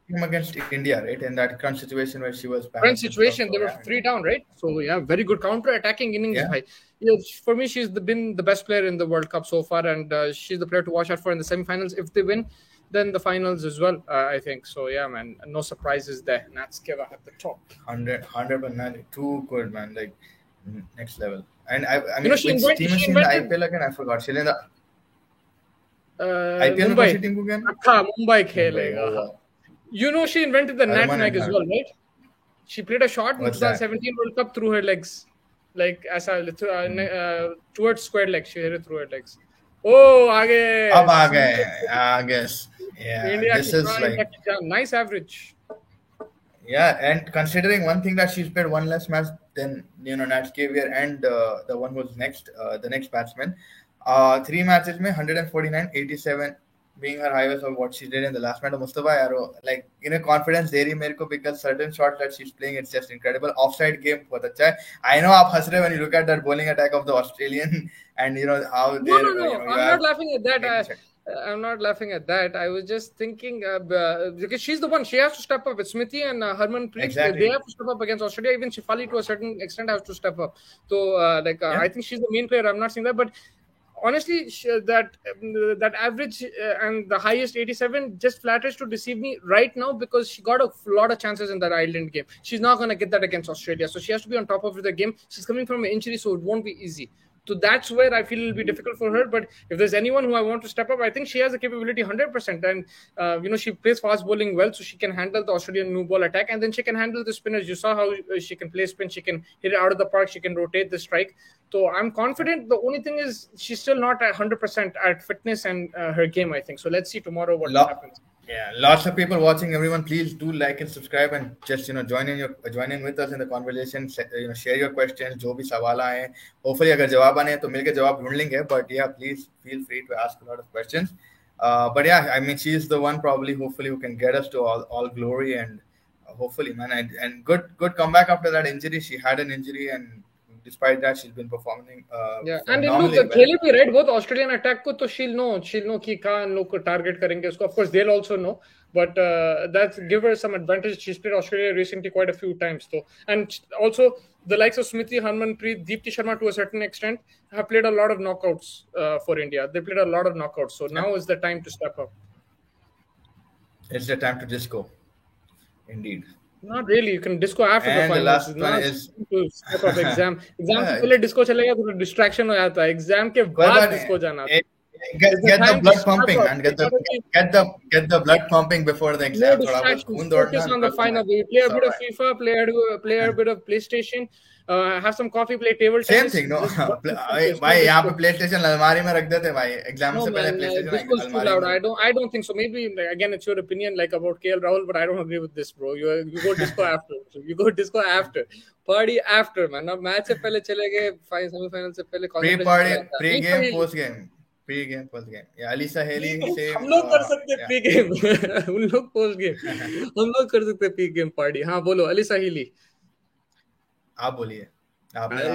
came against India, right? In that crunch situation where she was crunch situation, they were 3 down, right? So yeah, very good counter-attacking innings. Yeah, for me, she's been the best player in the World Cup so far, and she's the player to watch out for in the semi-finals. If they win, then the finals as well. I think so. Yeah, man. No surprises there. Natskeva at the top. 100%, too good, man. Like next level. And I You know, mean, which team is she she in the invented IPL again? I forgot. She's in the IPL में Mumbai. कौन सी team को again? अच्छा, Mumbai Mumbai. खेलेगा. Oh, wow. You know, she invented the Harman nutmeg and as her. well, right? She played a shot in What's that? 2017 World Cup through her legs, like as towards square legs. She hit it through her legs. Oh, आगे. अब आ गए, I guess. Yeah, India this की is prime like, Jackie Chan. Nice average. yeah, and considering one thing that she's played one less match than Nat Xavier and the one who's next, the next batsman, 3 matches में 149, 87 being her highest of what she did in the last match. Mustafa Yaro, like confidence दे रही मेरे को because certain shots that she's playing, it's just incredible. Offside game बहुत अच्छा है. I know आप हंस रहे when you look at that bowling attack of the Australian and how No, they're no. you I'm have not laughing at that. 80 I'm not laughing at that. I was just thinking because she's the one. She has to step up. It's Smithy and Harmanpreet. Exactly. They have to step up against Australia. Even Shefali, to a certain extent, has to step up. So, Yeah. I think she's the main player. I'm not saying that, but honestly, that average and the highest 87 just flatters to deceive me right now because she got a lot of chances in that Ireland game. She's not going to get that against Australia. So she has to be on top of the game. She's coming from an injury, so it won't be easy. So that's where I feel it'll be difficult for her. But if there's anyone who I want to step up, I think she has the capability 100%. And, she plays fast bowling well, so she can handle the Australian new ball attack. And then she can handle the spinners. You saw how she can play spin. She can hit it out of the park. She can rotate the strike. So I'm confident. The only thing is she's still not at 100% at fitness and her game, I think. So let's see tomorrow what happens. Yeah, lots of people watching. Everyone, please do like and subscribe and just join in with us in the conversation. Share your questions. जो भी सवाल आए, hopefully अगर जवाब आने तो मिलके जवाब ढूंढ लेंगे. But yeah, please feel free to ask a lot of questions. But yeah, I mean, she is the one probably, hopefully, who can get us to all glory and hopefully, man, and good comeback after that injury. She had an injury and despite that, she's been performing. Yeah, and look, खेले भी right both Australian attack को तो she'll know कि कहाँ लोग को target करेंगे उसको. Of course, they'll also know, but that's give her some advantage. She's played Australia recently quite a few times, though, and also the likes of Smithy, Harmanpreet, Deepti Sharma to a certain extent have played a lot of knockouts for India. They played a lot of knockouts, so now is the time to step up. It's the time to disco, indeed. Not really. You can disco after and the finals. The last one is to step up exam. Exam से पहले disco चलेगा तो distraction हो जाता है. Exam के बाद disco जाना. Get the blood pumping, man. Get the blood pumping before the exam. No distractions. Focus on the final. Play a bit of FIFA. Play a bit of PlayStation. Have some coffee. Play table tennis. Same thing, no. भाई यहाँ पे PlayStation अलमारी में रख देते भाई. Exam से पहले PlayStation अलमारी में. I don't think so. Maybe again, it's your opinion like about KL Rahul, but I don't agree with this, bro. You go disco after. You go disco after. Party after, man. अब match से पहले चले गए. Semi-final से पहले. Pre-party, pre-game, post-game. Pre-game, post-game. Yeah, Alisa Haley से हम लोग कर सकते pre-game. उन लोग post-game. हम लोग कर सकते pre-game party. हाँ बोलो Alisa Haley. आप बोलिए.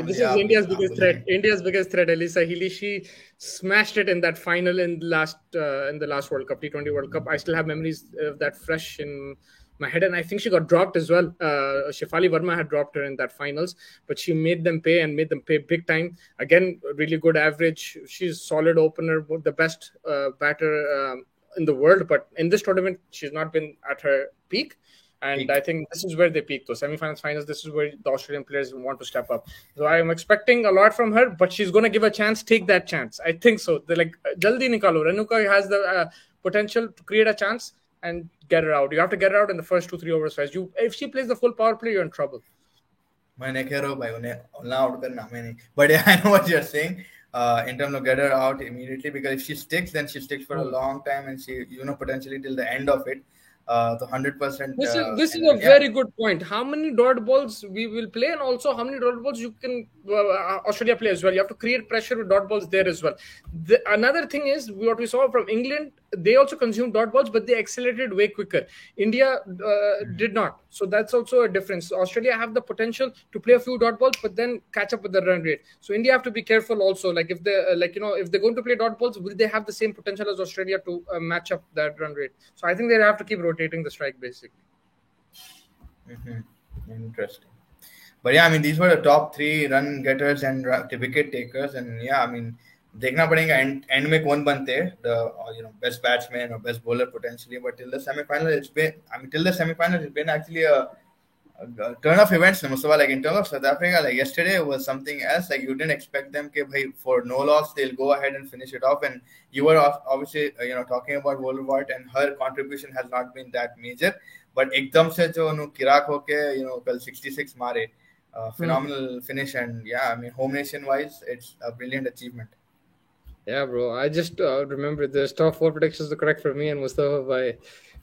This is India's biggest threat. India's biggest threat, Alisa Healy. She smashed it in that final in the last World Cup, T20 World Cup. I still have memories of that fresh in my head, and I think she got dropped as well. Shefali Verma had dropped her in that finals, but she made them pay and made them pay big time. Again, really good average. She's solid opener, the best batter in the world. But in this tournament, she's not been at her peak. And I think this is where they peak, though. Semi-finals, finals, this is where the Australian players want to step up. So I am expecting a lot from her, but she's going to give a chance. Take that chance. I think so. They're like, Jaldi nikalo. Renuka has the potential to create a chance and get her out. You have to get her out in the first 2-3 overs first. If she plays the full power play, you're in trouble. But yeah, I know what you're saying. In terms of get her out immediately, because if she sticks, then she sticks for a long time, and she, potentially till the end of it. The 100%. This is a very good point. How many dot balls we will play, and also how many dot balls you can Australia play as well. You have to create pressure with dot balls there as well. Another thing is what we saw from England. They also consumed dot balls, but they accelerated way quicker. India did not. So that's also a difference. Australia have the potential to play a few dot balls, but then catch up with the run rate. So India have to be careful also. Like if they, if they're going to play dot balls, will they have the same potential as Australia to match up that run rate? So I think they have to keep rotating the strike basically. Interesting. But yeah, I mean, these were the top 3 run getters and wicket takers, and yeah, I mean, देखना पड़ेगा and में कौन बनते हैं the best batsman और best bowler potentially, but till the semi-final it's been, I mean, till the semi-final it's been actually a turn of events, Mustafa. Like in terms of South Africa, like yesterday was something else. Like you didn't expect them to, for no loss they'll go ahead and finish it off. And you were obviously talking about Wolvart, and her contribution has not been that major. But एकदम से जो किराक होके कल 66 मारे, phenomenal finish. And yeah, I mean, home nation wise it's a brilliant achievement. Yeah, bro. I just remember there's top four predictions to correct for me and Mustafa by.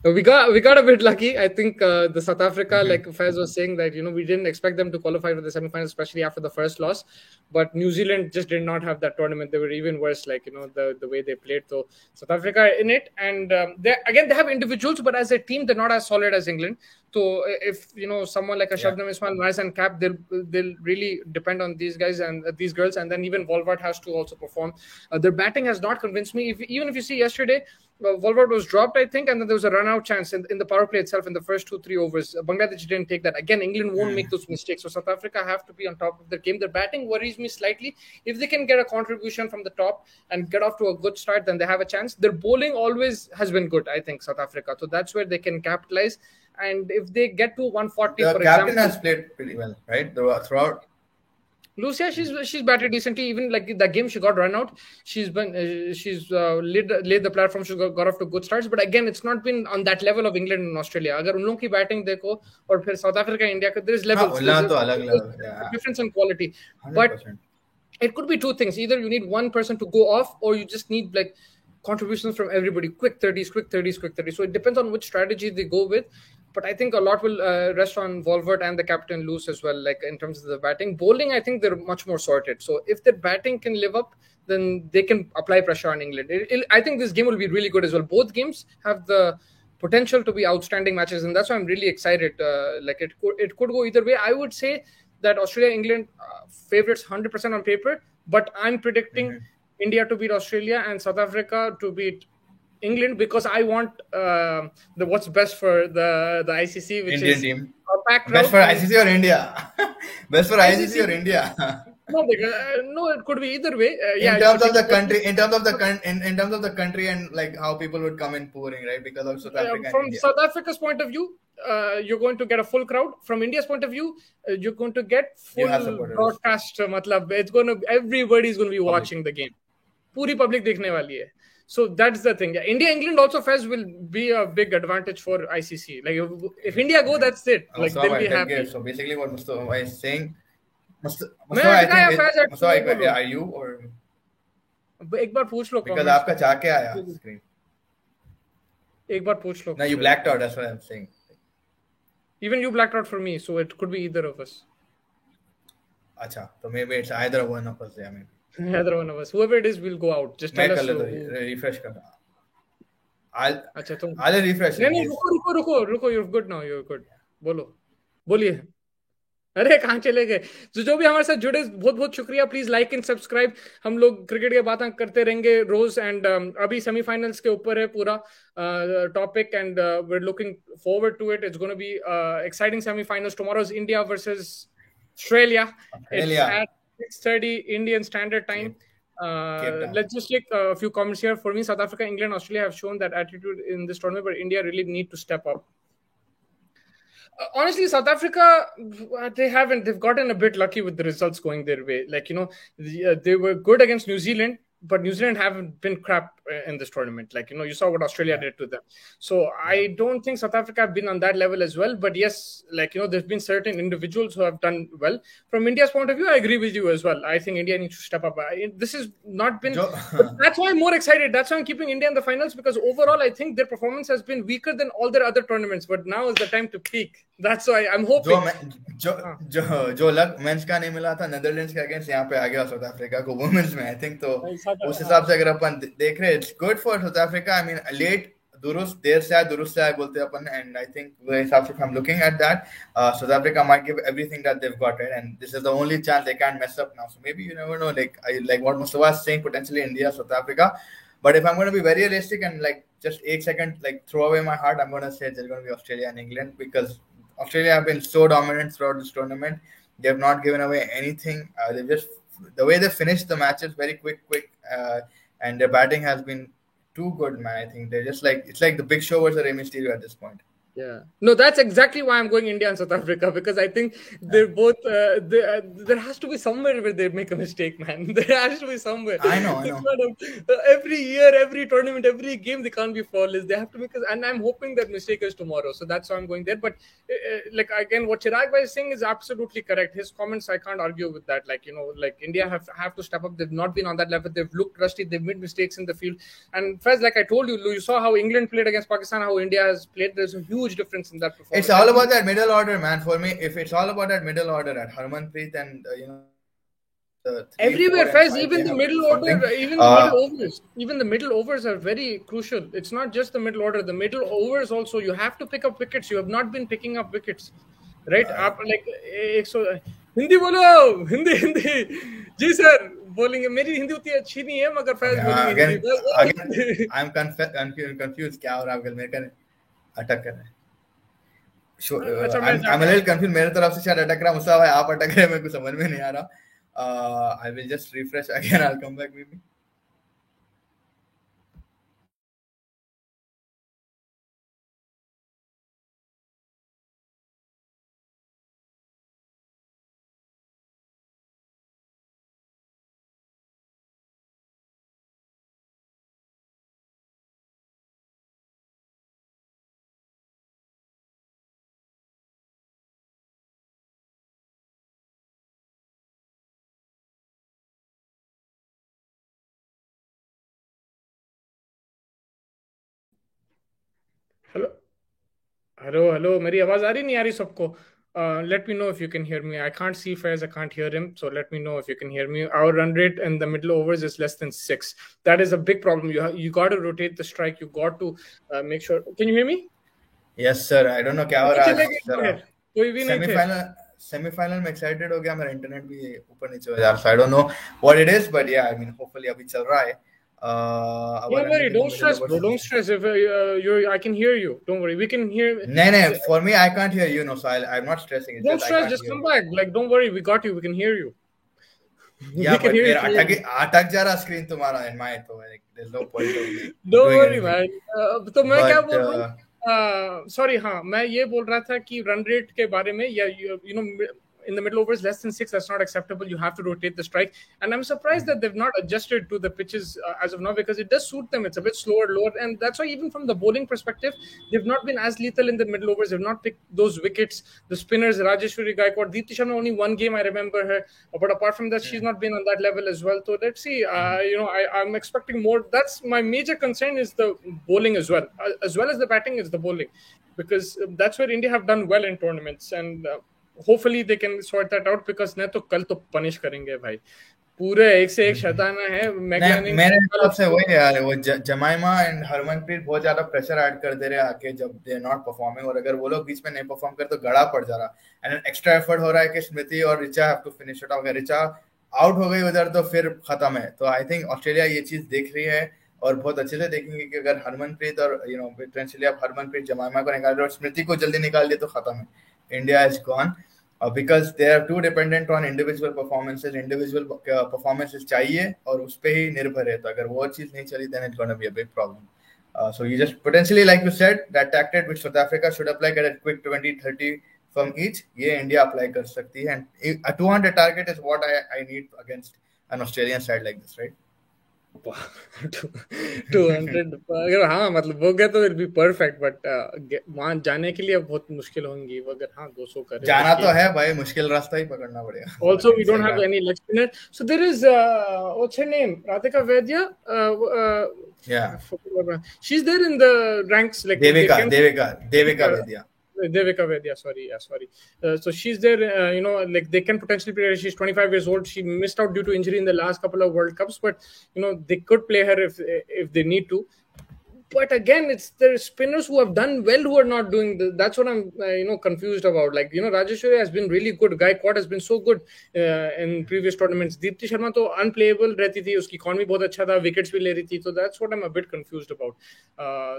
We got a bit lucky. I think the South Africa, like Faiz was saying, that we didn't expect them to qualify for the semi-finals, especially after the first loss. But New Zealand just did not have that tournament. They were even worse, like the way they played. So South Africa in it, and they have individuals, but as a team, they're not as solid as England. So if someone like a Shabnam Ismail, Maris and Cap, they'll really depend on these guys and these girls, and then even Wolvart has to also perform. Their batting has not convinced me. Even if you see yesterday, Wolvart was dropped, I think, and then there was a run-out chance in the power play itself in the first 2-3 overs. Bangladesh didn't take that. Again, England won't make those mistakes. So South Africa have to be on top of their game. Their batting worries me slightly. If they can get a contribution from the top and get off to a good start, then they have a chance. Their bowling always has been good, I think, South Africa. So that's where they can capitalize. And if they get to 140, the for captain example, has played pretty well, right? Throughout. Lucia, she's batted decently. Even like the game she got run out, she's been laid the platform. She got off to good starts. But again, it's not been on that level of England and Australia. अगर उन लोगों की batting देखो और फिर South Africa, India, there is levels. Difference in quality. 100%. But it could be two things. Either you need one person to go off, or you just need like contributions from everybody. Quick 30s. So it depends on which strategy they go with. But I think a lot will rest on Wolvert and the captain Loose as well, like in terms of the batting. Bowling, I think they're much more sorted. So if their batting can live up, then they can apply pressure on England. I think this game will be really good as well. Both games have the potential to be outstanding matches, and that's why I'm really excited. Like it could go either way. I would say that Australia, England favorites 100% on paper, but I'm predicting India to beat Australia and South Africa to beat England, because I want the what's best for the ICC, which Indian is team. Best for ICC or India? Best for ICC or India? No, it could be either way. In terms of the country, in terms of the country, and like how people would come in pouring, right? Because of South Africa. From South Africa's point of view, you're going to get a full crowd. From India's point of view, you're going to get full broadcast. Everybody's going to be watching the game. Puri public dekhne wali hai. So that's the thing. India, England also Faiz will be a big advantage for ICC. Like if India go, that's it. Like they'll be happy. So basically, what Mustafa is saying, Mustafa, are you or? एक बार पूछ लो. Because आपका जाके आया screen. एक बार पूछ लो. No, you blacked out. That's what I'm saying. Even you blacked out for me, so it could be either of us. अच्छा, so maybe it's either one of us. Yeah, maybe. Either one of us, whoever it is, will go out. Just tell us. Refresh कर. I'll refresh. नहीं रुको. You're good now. You're good. बोलिए. अरे कहाँ चले गए? तो जो भी हमारे साथ जुड़े, बहुत बहुत शुक्रिया. Please like and subscribe. हम लोग क्रिकेट की बातें करते रहेंगे रोज. एंड अभी सेमीफाइनल्स के ऊपर है पूरा topic, and we're looking forward to it. It's going to be exciting semi-finals. Tomorrow's India versus Australia. It's at 6:30 Indian Standard Time. Let's just take a few comments here. For me, South Africa, England, Australia have shown that attitude in this tournament, but India really need to step up. Honestly, South Africa, they've gotten a bit lucky with the results going their way. Like, they were good against New Zealand, but New Zealand haven't been crap in this tournament. Like, you saw what Australia did to them. So I don't think South Africa have been on that level as well. But yes, like, there's been certain individuals who have done well. From India's point of view, I agree with you as well. I think India needs to step up. This has not been... That's why I'm more excited. That's why I'm keeping India in the finals, because overall, I think their performance has been weaker than all their other tournaments. But now is the time to peak. That's why I'm hoping. जो luck mains का नहीं मिला था Netherlands के against यहाँ पे आ गया south Africa को वुमेन्स में. आई थिंक तो उस हिसाब से अगर अपन देख रहे, it's good for south Africa. I mean let दुरुस्त, देर से आए बोलते अपन. एंड आई थिंक वो हिसाब से I am looking at that, south Africa might give everything that they have got, right? And this is the only chance they can mess up now. So may be you never no, like what Mustafa is saying, potentially India, South Africa. But if I'm going to be very realistic and like just 8 seconds like throw away my heart, I'm going to say there's going to be Australia and England, because Australia have been so dominant throughout this tournament. They have not given away anything. They just, the way they finished the matches, very quick, and their batting has been too good, man. I think they're just like it's like the Big Show versus Rey Mysterio at this point. Yeah, no, that's exactly why I'm going India and South Africa, because I think they're both. There has to be somewhere where they make a mistake, man. There has to be somewhere. I know. Every year, every tournament, every game, they can't be flawless. They have to make us, and I'm hoping that mistake is tomorrow. So that's why I'm going there. But like again, what Chirag was saying is absolutely correct. His comments, I can't argue with that. Like like India have to step up. They've not been on that level. They've looked rusty. They've made mistakes in the field. And Fez, like I told you, you saw how England played against Pakistan, how India has played. There's a huge difference in that performance. It's all about that middle order, man. For me, if it's all about that middle order at Harmanpreet and everywhere, Faiz, even the middle order, even the middle overs are very crucial. It's not just the middle order. The middle overs also, you have to pick up wickets. You have not been picking up wickets, right? So Hindi बोलो, हिंदी जी sir बोलेंगे. मेरी हिंदी उतनी अच्छी नहीं है, मगर फैज बोलेंगे. I'm confused क्या हो रहा है, मेरे का अटक कर रहा है. I'm a little confused. मेरे तरफ से शायद अटक रहा है, मुस्ताफ भाई आप अटक रहे हैं, मेरे को समझ में नहीं आ रहा. I will just refresh again. I'll come back maybe. Hello. मेरी आवाज आ रही नहीं आ रही सबको? Let me know if you can hear me. I can't see Faiz, I can't hear him. So let me know if you can hear me. Our run rate in the middle overs is less than 6. That is a big problem. You got to rotate the strike. You got to make sure. Can you hear me? Yes, sir. I don't know क्या हो रहा है. कोई भी नहीं थे. Semi-final में excited हो गया, मेरा इंटरनेट भी ऊपर नीचे हो जा रहा है. So I don't know what it is, but yeah, I mean, hopefully अभी चल रहा है. Don't worry, don't stress, bro. Don't stress. If I can hear you. Don't worry, we can hear. No. For me, I can't hear you. No, so I'm not stressing. Don't stress. Just come back. Like, don't worry, we got you. We can hear you. Yeah, but अटक जा रहा screen तुम्हारा and my तो like there's no point of. Don't worry, man. तो मैं क्या बोल रहा हूँ? Sorry, हाँ, मैं ये बोल रहा था कि run rate के बारे में, या in the middle overs less than 6, that's not acceptable. You have to rotate the strike, and I'm surprised that they've not adjusted to the pitches as of now, because it does suit them. It's a bit slower, and that's why even from the bowling perspective, they've not been as lethal in the middle overs. They've not picked those wickets. The spinners, Rajeshwari Gaikwad, Deepti Sharma, only one game I remember her, but apart from that, she's not been on that level as well. So let's see. I'm expecting more. That's my major concern, is the bowling as well as the batting is the bowling, because that's where India have done well in tournaments, and hopefully they can sort that out, because नहीं तो कल तो punish करेंगे भाई. पूरे एक से एक शैताना है. मेरे हिसाब से वही यार, वो जमाइमा एंड हरमनप्रीत बहुत ज्यादा प्रेशर ऐड कर दे रहे हैं आके, जब दे नॉट परफॉर्मिंग, और अगर वो लोग बीच में नहीं परफॉर्म कर तो गड़ा पड़ जा रहा. एंड एक्स्ट्रा एफर्ट हो रहा है कि स्मृति और Richa have to finish it off. अगर रिचा आउट हो गई उधर तो फिर खत्म है. तो आई थिंक ऑस्ट्रेलिया ये चीज देख रही है, और बहुत अच्छे से देखेंगे कि अगर हरमनप्रीत और पोटेंशियली आप हरमनप्रीत जमाइमा को निकाल रहे हो और स्मृति को जल्दी निकाल दिए तो खत्म है. India is gone because they are too dependent on individual performances. Individual performances चाहिए और उस पे ही निर्भर है. तो अगर वो चीज नहीं चली, then it's going to be a big problem. So you just potentially, like you said, that tactic which South Africa should apply, get a quick 20-30 from each. ये India apply कर सकती है. And a 200 target is what I need against an Australian side like this, right? 200 अगर हाँ मतलब हो गया तो इट बी परफेक्ट, बट वहां जाने के लिए बहुत मुश्किल होंगी. अगर हाँ 200 करे जाना तो है भाई, मुश्किल रास्ता ही पकड़ना पड़ेगा. Also we don't have any leg spinner, so there is what's her name, Radhika Vaidya, yeah, she's there in the ranks, like Devika Vaidya, sorry. So she's there, like they can potentially play her. She's 25 years old. She missed out due to injury in the last couple of World Cups, but they could play her if they need to. but again, it's the spinners who have done well who are not doing that's what I'm confused about. Like, Rajeshwari has been really good. Gaikwad has been so good in previous tournaments. Deepti Sharma to unplayable rehti thi, uski economy bahut acha tha, wickets bhi le rahi thi. So that's what I'm a bit confused about.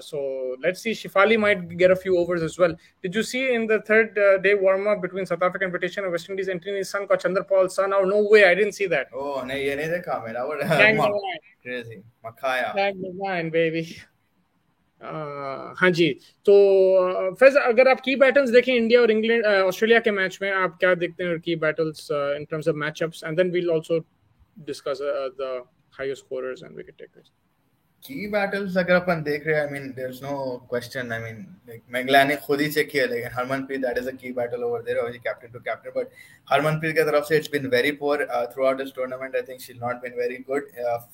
So let's see. Shefali might get a few overs as well. Did you see in the third day warm up between South African British and West Indies, Anthony Sun got Chandra Paul Sun out? No way, I didn't see that. Oh, nahi, ye nahi dekha main. I would crazy. Makaya. Tag the line, baby. हाँ जी, तो फैज, अगर आप की battles देखें India और England Australia के match में, आप क्या देखते हैं की battles in terms of matchups, and then we will also discuss the higher scorers and wicket takers. की बैटल्स अगर अपन देख रहे हैं, I mean there is no question. I mean like मैगला ने खुद ही चेक किया, लेकिन Harmanpreet, that is a key battle over there, और captain to captain. But Harmanpreet की तरफ से it's been very poor throughout this tournament. I think she has not been very good,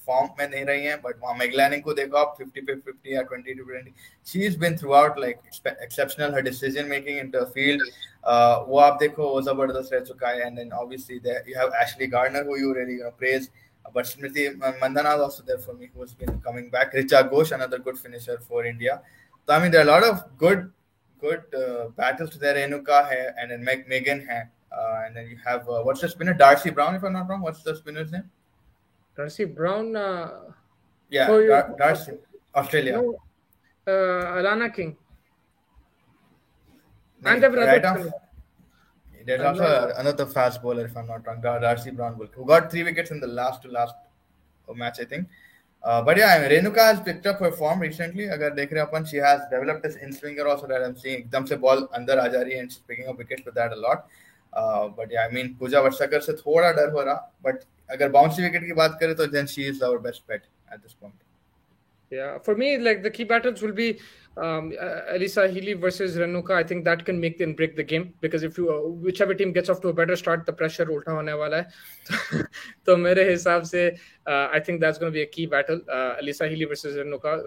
form में नहीं रही हैं. बट वहां मैगलानी को देखो आप 50 पे 50 या 20 to 20, she has been throughout like exceptional. हर decision making in the field, वो आप देखो, वो जबरदस्त रह चुका है. And then obviously you have Ashleigh Gardner who you really praise. But Smriti Mandhana is also there for me, who has been coming back. Richa Ghosh, another good finisher for India. So I mean, there are a lot of good battles there. Renuka hai, and then Megan hai, and then you have what's the spinner? Darcy Brown, if I'm not wrong. What's the spinner's name? Darcy Brown. Yeah, Darcy, Australia. No, Alana King. And right off. There's also another fast bowler, if I'm not wrong, Darcy Brown, who got 3 wickets in the last match, I think. But yeah, I mean, Renuka has picked up her form recently. Agar dekh rahe hapan, she has developed this in-swinger also that I'm seeing. Ekdam se ball andar aa ja rahi hai, and she's picking up wickets with that a lot. But yeah, I mean, Pooja Varsakar se thoda dar ho raha. But agar bouncy wicket ki baat kare, to then she is our best bet at this point. Yeah, for me, like the key battles will be Alyssa Healy versus Renuka. I think that can make and break the game, because if you whichever team gets off to a better start, the pressure ulta hone wala hai. तो मेरे हिसाब से I think that's going to be a key battle. Alyssa Healy versus Renuka,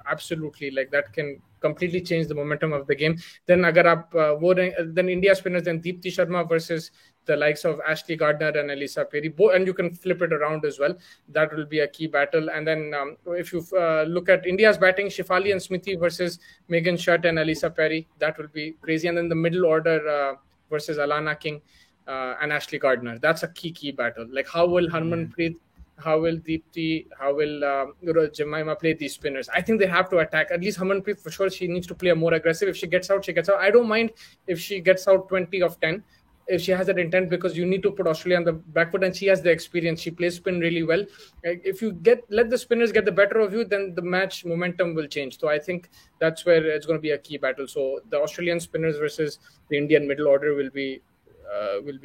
absolutely, like that can completely change the momentum of the game. Then agar aap then India spinners, then Deepti Sharma versus the likes of Ashley Gardner and Alyssa Perry, and you can flip it around as well. That will be a key battle. And then if you look at India's batting, Shefali and Smriti versus Megan Shutt and Alyssa Perry, that will be crazy. And then the middle order versus Alana King and Ashley Gardner, that's a key battle. Like, how will Harmanpreet, how will Deepti, how will Jemima play these spinners? I think they have to attack. At least Harmanpreet, for sure, she needs to play more aggressive. If she gets out, she gets out. I don't mind if she gets out 20 of 10. If she has that intent, because you need to put Australia on the back foot, and she has the experience. She plays spin really well. If you let the spinners get the better of you, then the match momentum will change. So I think that's where it's going to be a key battle. So the Australian spinners versus the Indian middle order will be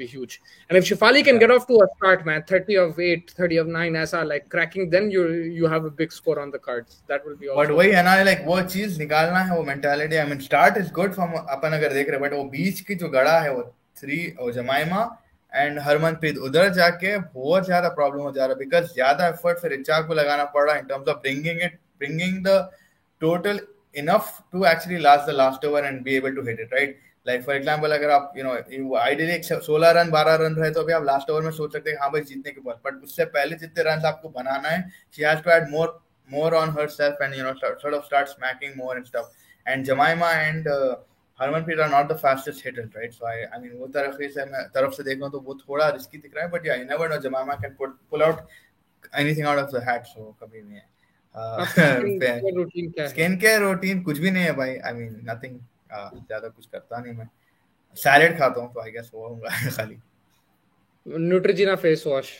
huge. And if Shefali can get off to a start, man, 30 of 8, 30 of 9, ऐसा like cracking, then you have a big score on the cards. That will be also. But वही है ना, like वो चीज निकालना है, वो mentality. I mean, start is good from अपन अगर देख रहे हैं, but वो बीच की जो गड़ा है, वो 3 और जमाइमा एंड हरमनप्रीत, उधर जाके बहुत ज्यादा प्रॉब्लम हो जा रहा है, बिकॉज ज्यादा एफर्ट फिर रिचा को लगाना पड़ रहा है in terms of bringing the total enough to actually last the last over and be able to hit it, right? Like for example, अगर आप ideally 16 रन 12 रन रहे तो अभी आप लास्ट ओवर में सोच सकते हैं हाँ भाई जीतने के बाद, बट उससे पहले जितने रन आपको बनाना है, she has to add more on herself and sort of start smacking more and stuff. And Jemima and Harmanpreet are not the fastest hitters, right? So I mean, वो तरफ से देखना तो वो थोड़ा रिस्की दिख रहा है, but yeah, you never know. Jemima can pull out anything out of the hat, so कभी नहीं है. Skin care routine कुछ भी नहीं है भाई. I mean, nothing. ज्यादा कुछ करता नहीं मैं. सैलेड खाता हूँ, तो I guess वो होगा खाली. Neutrogena face wash.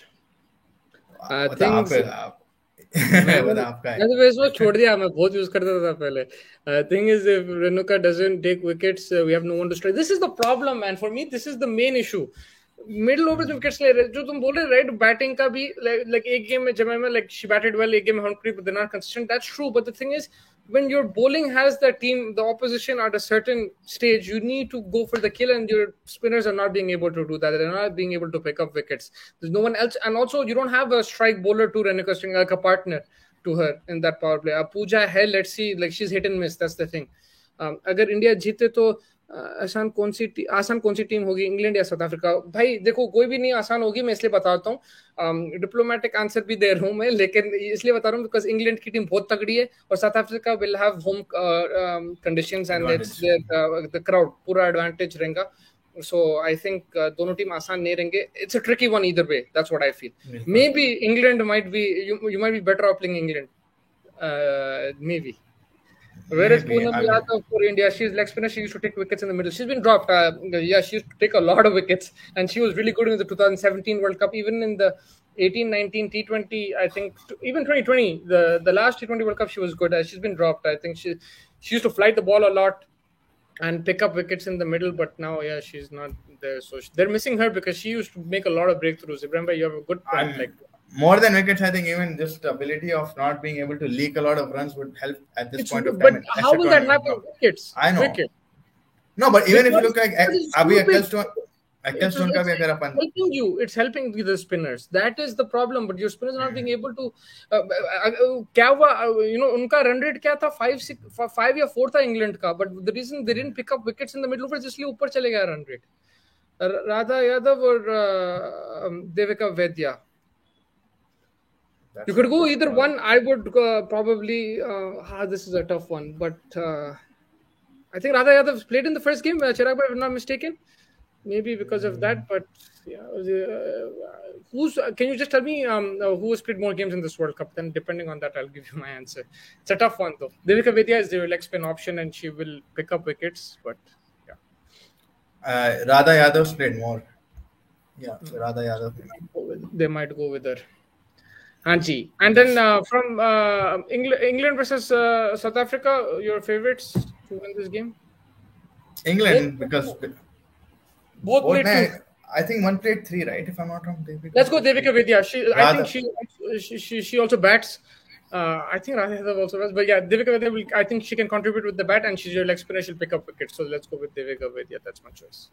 Face wash छोड़ दिया, मैं बहुत यूज करता था पहले. Thing is, if Renuka doesn't take wickets, we have no one to strike. This is the problem, man. For me, this is the main issue. Middle over में wickets ले रहे, जो तुम बोल रहे, राइट? बैटिंग का भी लाइक एक गेम में Jemimah like she batted well, एक गेम में Harmanpreet, but they are not consistent. That's true, but the thing is, when your bowling has the team, the opposition at a certain stage, you need to go for the kill, and your spinners are not being able to do that. They're not being able to pick up wickets. There's no one else, and also you don't have a strike bowler to Renuka Singh, like a partner to her in that power play. Pooja hai, let's see, like she's hit and miss. That's the thing. अगर India जीते तो आसान कौन सी team होगी, England या south Africa? भाई देखो, कोई भी नहीं आसान होगी, मैं इसलिए बताता हूँ, डिप्लोमेटिक आंसर भी दे रहा हूँ मैं, लेकिन इसलिए बता रहा हूँ बिकॉज इंग्लैंड की टीम बहुत तगड़ी है और south Africa will have home conditions and it's Advantage. The crowd पूरा एडवांटेज रहेगा. So I think दोनों टीम आसान नहीं रहेंगे. It's a tricky one either way. That's what I feel. बिल्कुल. Maybe England might be, you might be better off playing England. Maybe. Whereas Maybe. Poonam I mean, Yadav for India, she's leg spinner. She used to take wickets in the middle. She's been dropped. Yeah, she used to take a lot of wickets, and she was really good in the 2017 World Cup. Even in the 18-19 T20, I think even 2020, the last T20 World Cup, she was good. She's been dropped. I think she used to flight the ball a lot and pick up wickets in the middle, but now, yeah, she's not there. So they're missing her because she used to make a lot of breakthroughs. Ibrahim bhai, you have a good point. Like, more than wickets, I think even just the ability of not being able to leak a lot of runs would help at this point of but time. how will that happen? Wickets. I know. Wicket. No, but even if you look like Abhi It's Ecclestone का भी अगर अपन helping you. It's helping the spinners. That is the problem. But your spinners are not being able to. क्या हुआ? उनका run rate क्या था? 5 या 4 था England का. But the reason they didn't pick up wickets in the middle overs इसलिए ऊपर चले गया run rate. Radha Yadav or Devika Vedya. You could go either one. I would probably. This is a tough one, but I think Radha Yadav played in the first game, Chirag bhai, if I'm not mistaken. Maybe because of that, but yeah. Can you just tell me who has played more games in this World Cup? Then, depending on that, I'll give you my answer. It's a tough one, though. Devika Vedya is their leg spin option, and she will pick up wickets, but yeah. Radha Yadav played more. Yeah, so Radha Yadav. They might go with her. Anji. And then from England versus South Africa, your favorites to win this game? England, because both played two. I think one played 3, right? If I'm not wrong. Let's go Devika Vidya. I think she also bats. I think Radha Yadav also does. But yeah, Devika Vidya, I think she can contribute with the bat, and she's your leg spinner. She'll pick up wickets. So let's go with Devika Vidya. That's my choice.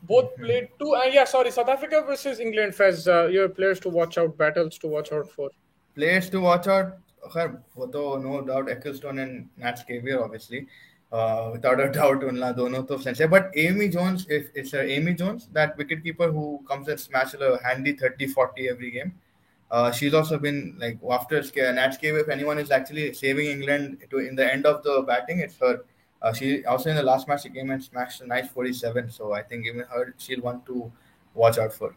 Both played two. South Africa versus England. Fez, your players to watch out, battles to watch out for. Players to watch out. No doubt, Ecclestone and Nat Scabier, obviously. Without a doubt, unla dono to sense. But Amy Jones, if it's Amy Jones, that wicketkeeper who comes and smashes a handy 30-40 every game. She's also been like after Nat Scabier. If anyone is actually saving England in the end of the batting, it's her. She also in the last match she came and smashed a nice 47. So I think even her, she'll want to watch out for.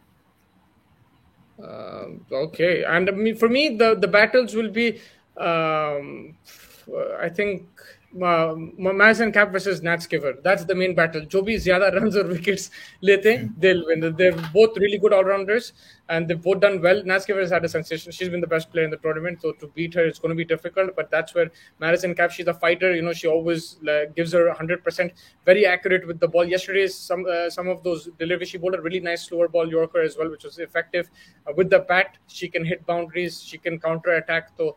Okay, and for me, the battles will be, I think, Madison Cap versus Nat Skiver. That's the main battle. Jo bhi zyada runs or wickets lete, they'll win. They're both really good all-rounders, and they've both done well. Nat Skiver has had a sensation. She's been the best player in the tournament, so to beat her, it's going to be difficult. But that's where Madison Cap, she's a fighter. She always gives her 100%. Very accurate with the ball. Yesterday, some of those deliveries, she bowled a really nice slower ball Yorker as well, which was effective. With the bat, she can hit boundaries. She can counter-attack. So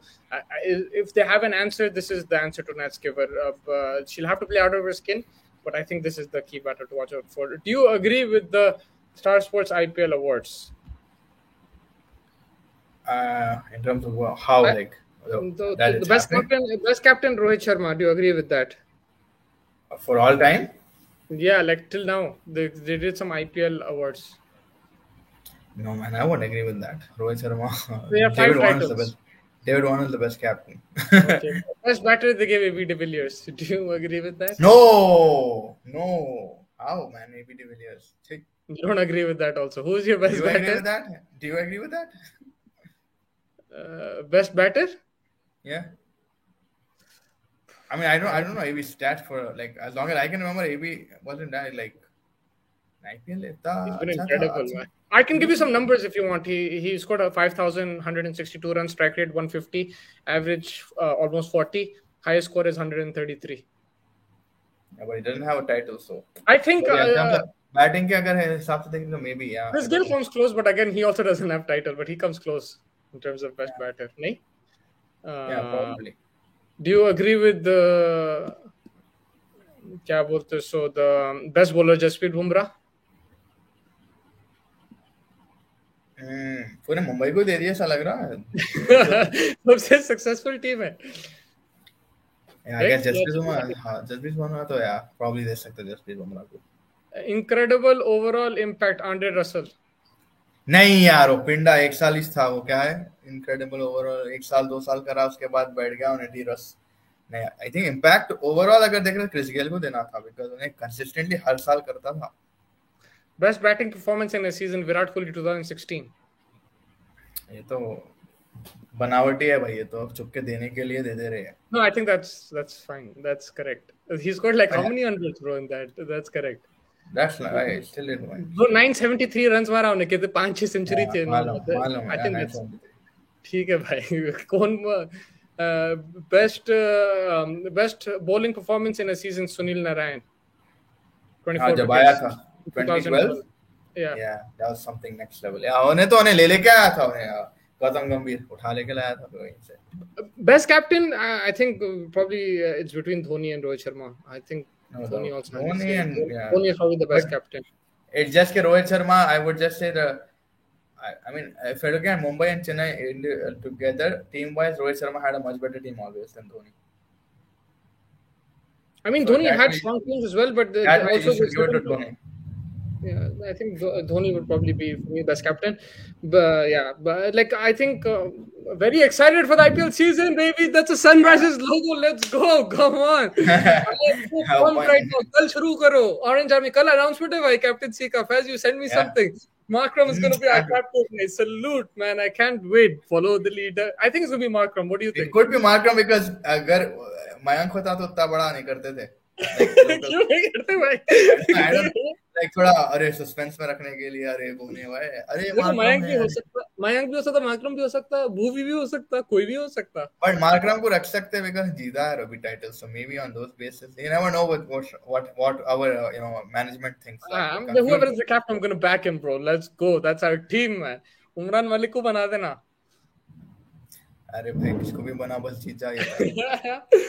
if they have an answer, this is the answer to Nat Skiver. She'll have to play out of her skin, but I think this is the key battle to watch out for. Do you agree with the Star Sports IPL awards? In terms of how, the best captain Rohit Sharma. Do you agree with that? For all time? Yeah, like till now, they did some IPL awards. No, man, I won't agree with that. Rohit Sharma. They have 5 titles. David Warner is the best captain. Okay. Best batter, they gave AB de Villiers. Do you agree with that? No. How, man? AB de Villiers. You don't agree with that also. Who's your best batter? Do you agree with that? Best batter? Yeah. I mean, I don't know AB's stats for as long as I can remember. AB wasn't that IPL. He's been incredible, man. I can give you some numbers if you want. He scored 5,162 runs, strike rate 150, average almost 40. Highest score is 133. Yeah, but he doesn't have a title, so I think batting ke agar hisab se dekhe, maybe yeah. Chris Gill comes close, but again he also doesn't have title, but he comes close in terms of best batter. Nahin? Yeah, probably. Do you agree with the the best bowler Jasprit Bumrah? पूरे मुंबई को दे दिया ऐसा लग रहा है. सबसे successful team है. I guess Jasprit Bumrah तो yeah probably दे सकते Jasprit Bumrah को. Incredible overall impact, Andre Russell. नहीं यार, वो पिंडा 1 साल ही था. वो क्या है इनक्रेडिबल ओवरऑल 1 साल 2 साल करा, उसके बाद बैठ गया उन्हें रस. नहीं, आई थिंक इम्पैक्ट ओवरऑल अगर देख रहे क्रिस गेल को देना था, बिकॉज उन्हें कंसिस्टेंटली हर साल करता था. Best batting performance in a season, Virat Kohli 2016. ये तो बनावटी है भाई, ये तो चुपके देने के लिए दे दे रहे हैं. No, I think that's fine. That's correct. He scored like how many hundreds, bro, in that? That's correct. That's not, I still didn't mind. Bro, 973 runs मारा उन्हें, कितने 5-6 सेंचुरी थे. मालूम I think that's ठीक है भाई. कौन best bowling performance in a season, Sunil Narine. 24 जब आया था 2012. Yeah, that was something next level. Yeah, उन्हें तो उन्हें ले लेके आया था, उन्हें गौतम गंभीर उठा लेके लाया था वहीं से. Best captain, I think probably it's between Dhoni and Rohit Sharma. I think Dhoni also. Dhoni is probably the best captain. It's just that Rohit Sharma, I would just say I mean, if I look at Mumbai and Chennai together, team-wise, Rohit Sharma had a much better team always than Dhoni. I mean, Dhoni had strong teams as well, but also Dhoni. Yeah, I think Dhoni would probably be for me best captain. But yeah, but like I think very excited for the IPL season, baby. That's a Sunrisers logo. Let's go. Come on. Right now. Kal shuru karo. Orange Army. Kal announcement hai bhai captaincy ka. Faiz, you send me something. Markram is going to be our captain. Salute, man. I can't wait. Follow the leader. I think it's going to be Markram. What do you think? It could be Markram because अगर मयंक होता तो उतना बड़ा नहीं करते थे. क्यों नहीं करते भाई? लाइक थोड़ा अरे सस्पेंस में रखने के लिए अरे बोलने भाई अरे मयंक भी हो सकता, मार्करम भी हो सकता, भूवी भी हो सकता, कोई भी हो सकता. बट मार्करम को रख सकते बिकॉज़ जीता है Ravi title, so maybe on those basis you never know what our management thinks. Whoever is the captain, I'm going to back him, bro. Let's go. That's our team, man. Umran Malik को बना देना. अरे भाई किसको भी बना बस जीत जाए.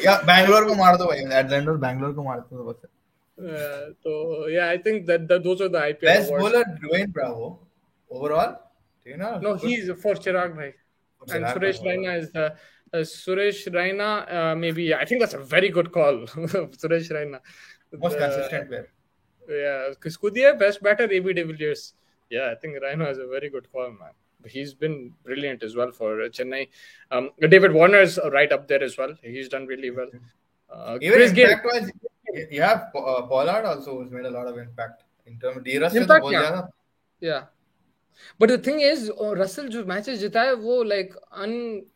या बैंगलोर को मार दो भाई, एटलैंटा बैंगलोर को मार दो बस. So yeah, I think that those are the IPL best awards. bowler Dwayne Bravo overall. Do you know? No, he's for Chirag bhai. And Suresh Raina is Suresh Raina. Maybe I think that's a very good call. Suresh Raina, most consistent player. Yeah, Kudiya best batter AB de Villiers. Yeah, I think Raina is a very good call, man. He's been brilliant as well for Chennai. David Warner is right up there as well. He's done really well. Even impact-wise, you have Pollard also who's made a lot of impact in terms of D-Russ. Impact, yeah. But the thing is, Russell जो matches जीता है वो like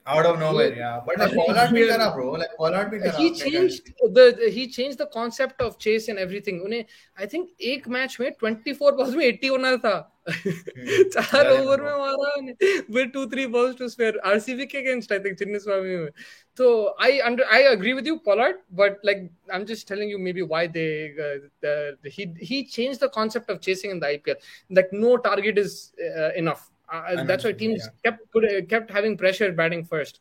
out of nowhere, yeah. But Pollard भी करा bro, like Pollard भी करा. He changed the concept of chase and everything. उन्हें I think एक match में 24 balls में 80 होना था. 4 ओवर में मारा with 2-3 balls to spare. RCB के against I think Chinnaswamy में. So I agree with you, Pollard, but like I'm just telling you maybe why he changed the concept of chasing in the IPL. Like no target is enough. That's why teams kept having pressure batting first.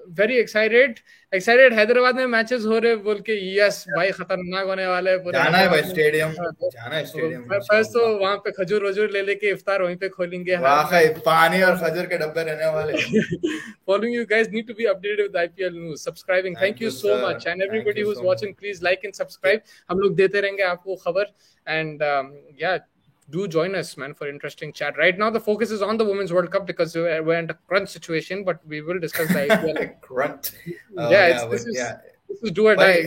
Very excited. Hyderabad में matches हो रहे बोल के yes भाई खतरनाक होने वाला है पूरा. जाना है भाई स्टेडियम, जाना है स्टेडियम. फर्स्ट तो वहां पे खजूर लेके इफ्तार वहीं पे खोलेंगे. वाकई पानी और खजूर के डब्बे रहने वाले. Following you guys need to be updated with IPL news. Subscribing. Thank you so much. And everybody who's watching, please like and subscribe. हम लोग देते रहेंगे आपको खबर. And yeah, do join us, man, for interesting chat. Right now, the focus is on the Women's World Cup because we're in a crunch situation, but we will discuss the IPL. Crunch. This is do or die.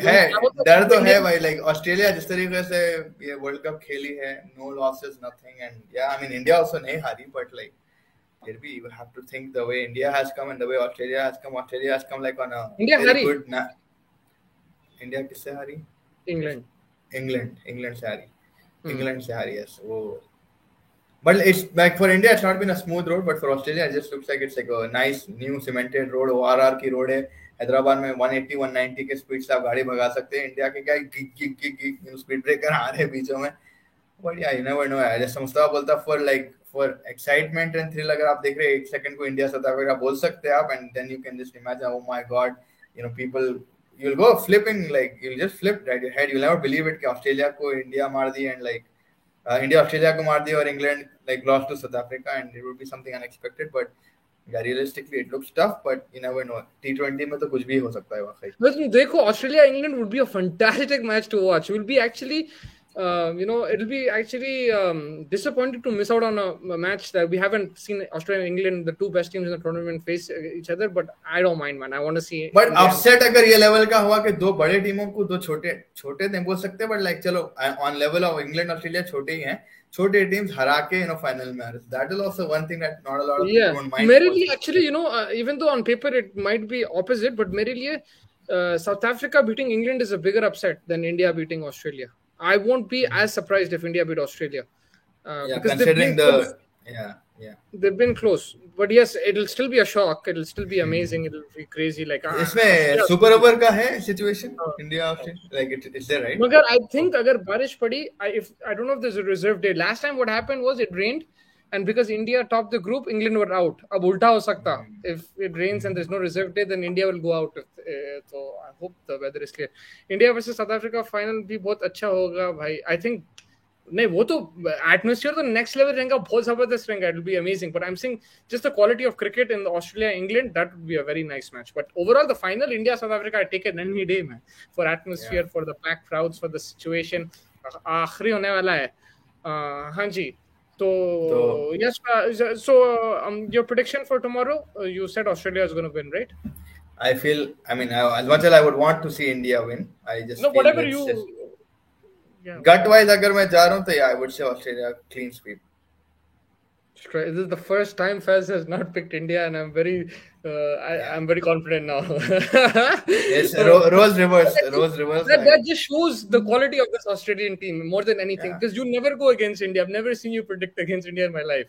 डर तो है भाई, like Australia जिस तरीके से ये World Cup खेली है, no losses, nothing, and yeah, I mean India also नहीं हारी, but like you have to think the way India has come and the way Australia has come. Australia has come like on a very good. India किससे हारी? England से हारी. England से हारी है. So, but it's like for India, it's not been a smooth road, but for Australia, it just looks like it's like a nice new cemented road. ORR की road है. हैदराबाद में 180-190 के स्पीड से आप गाड़ी भगा सकते हैं. इंडिया के क्या गिग स्पीड ब्रेकर आ रहे हैं बीचों में. But yeah, you never know. जैसे मुस्तफा बोलता for excitement and thrill, अगर आप देख रहे हैं 1 सेकंड को इंडिया साउथ अफ्रीका बोल सकते हैं आप, and then you can just imagine, oh my god, people, you'll go flipping, like you'll just flip right your head. You'll never believe it कि ऑस्ट्रेलिया को इंडिया मार दी and like इंडिया ऑस्ट्रेलिया को मार दी और England like lost to South Africa, and it would be something unexpected. But Yeah, realistically it looks tough, but you never know. T20 में तो कुछ भी हो सकता है वाकई. Listen, देखो, Australia England would be a fantastic match to watch. Will be actually, it'll be actually disappointed to miss out on a match that we haven't seen. Australia and England, the two best teams in the tournament, face each other. But I don't mind, man. I want to see. But upset अगर ये level का हुआ कि दो बड़े टीमों को दो छोटे नहीं बोल सकते, but like चलो on level of England Australia छोटे ही हैं. छोटे teams हरा के final में आ रहे. That is also one thing that not a lot of people don't mind. मेरे लिए actually, even though on paper it might be opposite, but मेरे लिए South Africa beating England is a bigger upset than India beating Australia. I won't be as surprised if India beat Australia. Because considering they've been close. But yes, it'll still be a shock. It'll still be amazing. It'll be crazy. Like इसमें super over का है situation India Australia, like is there, right? मगर I think अगर बारिश पड़ी, I don't know if there's a reserve day. Last time what happened was it rained, and because India topped the group, England were out. अब उल्टा हो सकता. If it rains and there's no reserve day, then India will go out. So I hope the weather is clear. India versus South Africa final भी बहुत अच्छा होगा भाई. I think नहीं, वो तो atmosphere तो next level रहेगा, बहुत जबरदस्त रहेगा. It will be amazing. But I'm saying just the quality of cricket in Australia England, that would be a very nice match. But overall the final India South Africa, I take it any day, man. For atmosphere, for the packed crowds, for the situation. आखिरी होने वाला है. हाँ जी. So yes, your prediction for tomorrow, you said Australia is going to win, right? I feel, as much as I would want to see India win, I just no, whatever you gut wise अगर मैं जा रहा हूँ तो I would say Australia clean sweep. This is the first time Faz has not picked India, and I'm very confident now. Yes, roles reverse. That just shows the quality of this Australian team more than anything, because you never go against India. I've never seen you predict against India in my life.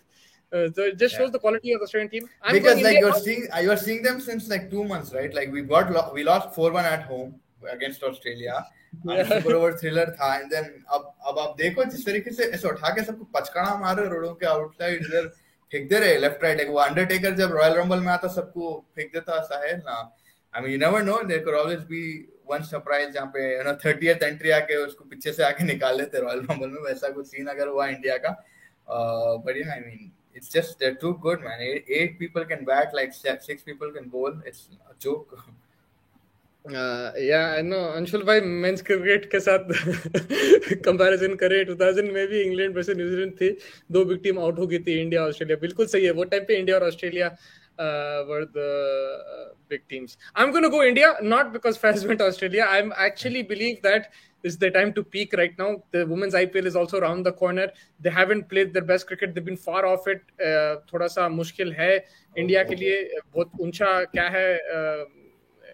So it just shows the quality of the Australian team. Because like you're seeing them since like 2 months, right? Like we lost 4-1 at home against Australia. Super over thriller था, and then अब आप देखो जिस तरीके से ऐसे उठा के सबको पचकाना मारे रोडों के आउटसाइड इधर फेंकते रहे लेफ्ट राइट. एक वो अंडरटेकर जब रॉयल रंबल में आता सबको फेंक देता साहिल ना. You never know, there could always be one surprise जहाँ पे 30th एंट्री आके उसको पीछे से आके निकाल लेते रॉयल रंबल में. वैसा कुछ सीन अगर हुआ इंडिया का, but it's just they're too good, man. 8 people can bat, like 6 people can bowl. It's a joke. I know. Anshul भाई मेंस क्रिकेट के साथ कंपैरिजन करे 2000 में भी इंग्लैंड वर्सेस न्यूजीलैंड थी, 2 बिग टीम आउट हो गई थी, इंडिया ऑस्ट्रेलिया. बिल्कुल सही है, वो टाइम पे इंडिया और Australia were the big teams. I'm going to go India, not because Faz went Australia. I actually believe that this is the time to peak right now. The women's IPL is also around the corner. They haven't played their best cricket. They've been far off it. थोड़ा सा मुश्किल है India के लिए. बहुत ऊंचा क्या है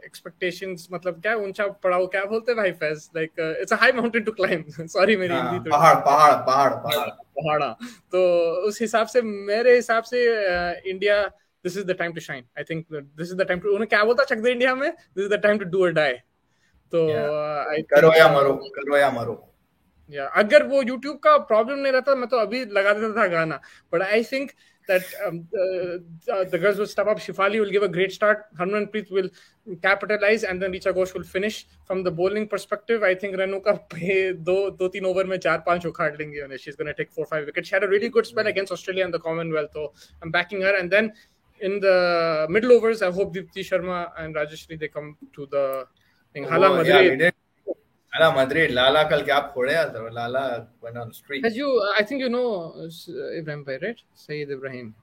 expectations, मतलब क्या ऊंचा पड़ाव क्या बोलते हैं भाई Faiz, like it's a high mountain to climb. Sorry मेरी हिंदी पहाड़. तो उस हिसाब से मेरे हिसाब से India, this is the time to shine. I think this is the time to, उन्हें क्या बोलता चक दे इंडिया में, this is the time to do or die. तो करो या मरो. अगर वो YouTube का प्रॉब्लम नहीं रहता मैं तो अभी लगा देता था गाना. But I think that the girls will step up. Shifali will give a great start. Harmanpreet will capitalize, and then Richa Ghosh will finish. From the bowling perspective, I think Renu ka 2-3 over में 4-5 उखाड़ लेंगी. She's going to take 4-5 wickets. She had a really good spell against Australia in the Commonwealth, so I'm backing her. And then in the middle overs, I hope Deepti Sharma and Rajeshri, they come to the thing. Hala Madrid, Lala कल क्या फोड़े यार, Lala went on streak. I think you know Ibrahim bhai, right? Saeed Ibrahim.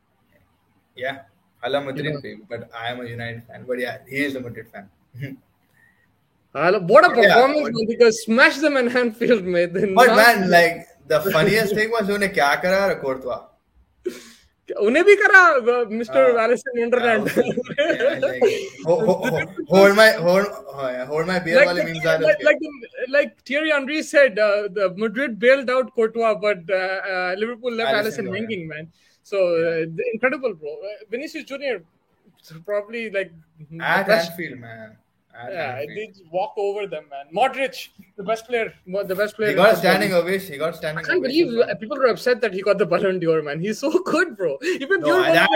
Yeah, Hala Madrid, but I am a United fan. But yeah, he is a Madrid fan. What a performance! Because smash them in Anfield, mate. But man, like the funniest thing was उन्हें क्या करा Courtois. उन्हें भी करा mister Alisson Wonderland. hold my beer वाले memes आ रहे थे. Like Thierry Henry said, the Madrid bailed out Courtois, but Liverpool left Alisson hanging, man. So incredible, bro. Vinicius Junior probably like at Anfield, man. They just walk over them, man. Modric, the best player. He got standing ovation. I can't believe people were upset that he got the Ballon d'Or, man. He's so good, bro. Even that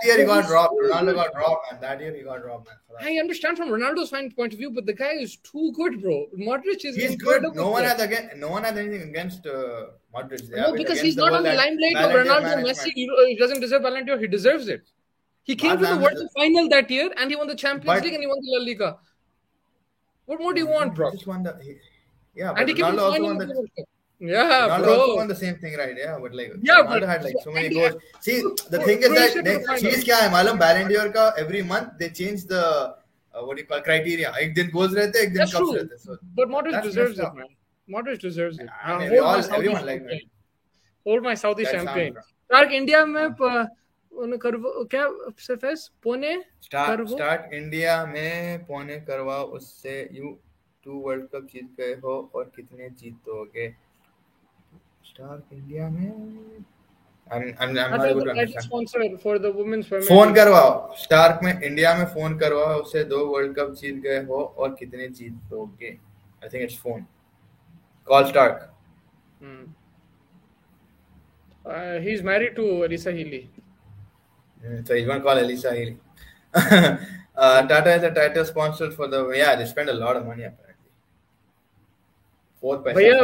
year he got dropped. Ronaldo got dropped, man. That year he got dropped, man. I understand from Ronaldo's fan point of view, but the guy is too good, bro. Modric is incredible. No one has anything against Modric. No, because he's not on the limelight of Ronaldo, Messi. He doesn't deserve Ballon d'Or. He deserves it. He came to the World Cup final that year and he won the Champions League and he won the La Liga. What more do you want, bro? He just won the yeah, and but he came to Ronaldo the also final won of the the World Cup. Yeah, Ronaldo bro. also won the same thing, right? Yeah, but like Yeah, Ronaldo but had like so many and goals. See, the thing is that चीज क्या है मालूम? Ballon d'Or का every month they change the what do you call criteria. एक दिन goals रहते, एक दिन that's cups true. रहते. So But Modric that's deserves messed it, up. man. Modric deserves it. I mean, Hold my Saudi everyone like champagne. that. Hold my Saudi That champagne. sounds Stark India में क्या surface Pune start India में पुणे करवाओ, उससे you 2 world cup जीत गए हो और कितने जीतोगे? Stark India में I'm not able to understand. Sponsor for the women's Premier phone League. करवाओ, स्टार्क में इंडिया में फोन करवाओ, उससे 2 वर्ल्ड कप जीत गए हो और कितने जीतोगे? I think it's phone. Call Stark. He's married to Elisa Healy. So he's going to call Elisa Healy. Tata is a title sponsor for the they spend a lot of money apparently. भैया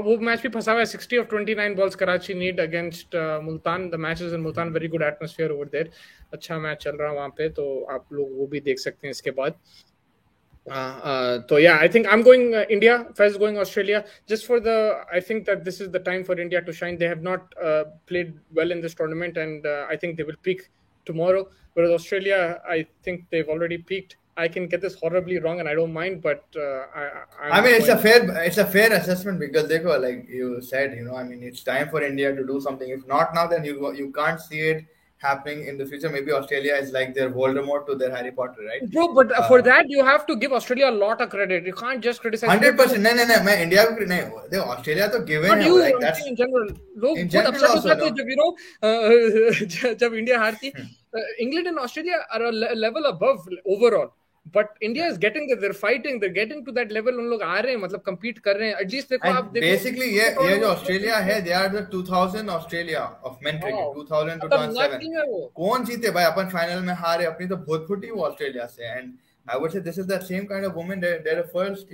वो match भी फंसा हुआ है. 60 of 29 balls Karachi need against Multan. The match is in Multan. Very good atmosphere over there. अच्छा match चल रहा है वहाँ पे, तो आप लोग वो भी देख सकते हैं इसके बाद. So yeah, I think I'm going India. Fez going Australia. Just for I think that this is the time for India to shine. They have not played well in this tournament, and I think they will peak tomorrow. Whereas Australia, I think they've already peaked. I can get this horribly wrong, and I don't mind. But I mean, it's a fair assessment because they go like you said, I mean, it's time for India to do something. If not now, then you can't see it happening in the future. Maybe Australia is like their Voldemort to their Harry Potter, right? Bro, but for that you have to give Australia a lot of credit. You can't just criticize. 100%. No. मैं India को नहीं. देखो Australia तो given है. Like that's in general. लोग बहुत upset हो जाते हैं जब जब India हारती. England and Australia are a level above overall. But India is getting there. They're fighting. They're getting to that level. उन लोग आ रहे हैं, मतलब compete कर रहे हैं. At least देखो आप देखो. Basically ये जो Australia है, they are the 2000 Australia of men cricket. 2000 to 2007. कौन जीते भाई? अपन final में हारे. अपनी तो बहुत फुटी वो Australia से. And I would say this is the same kind of women. They're the first,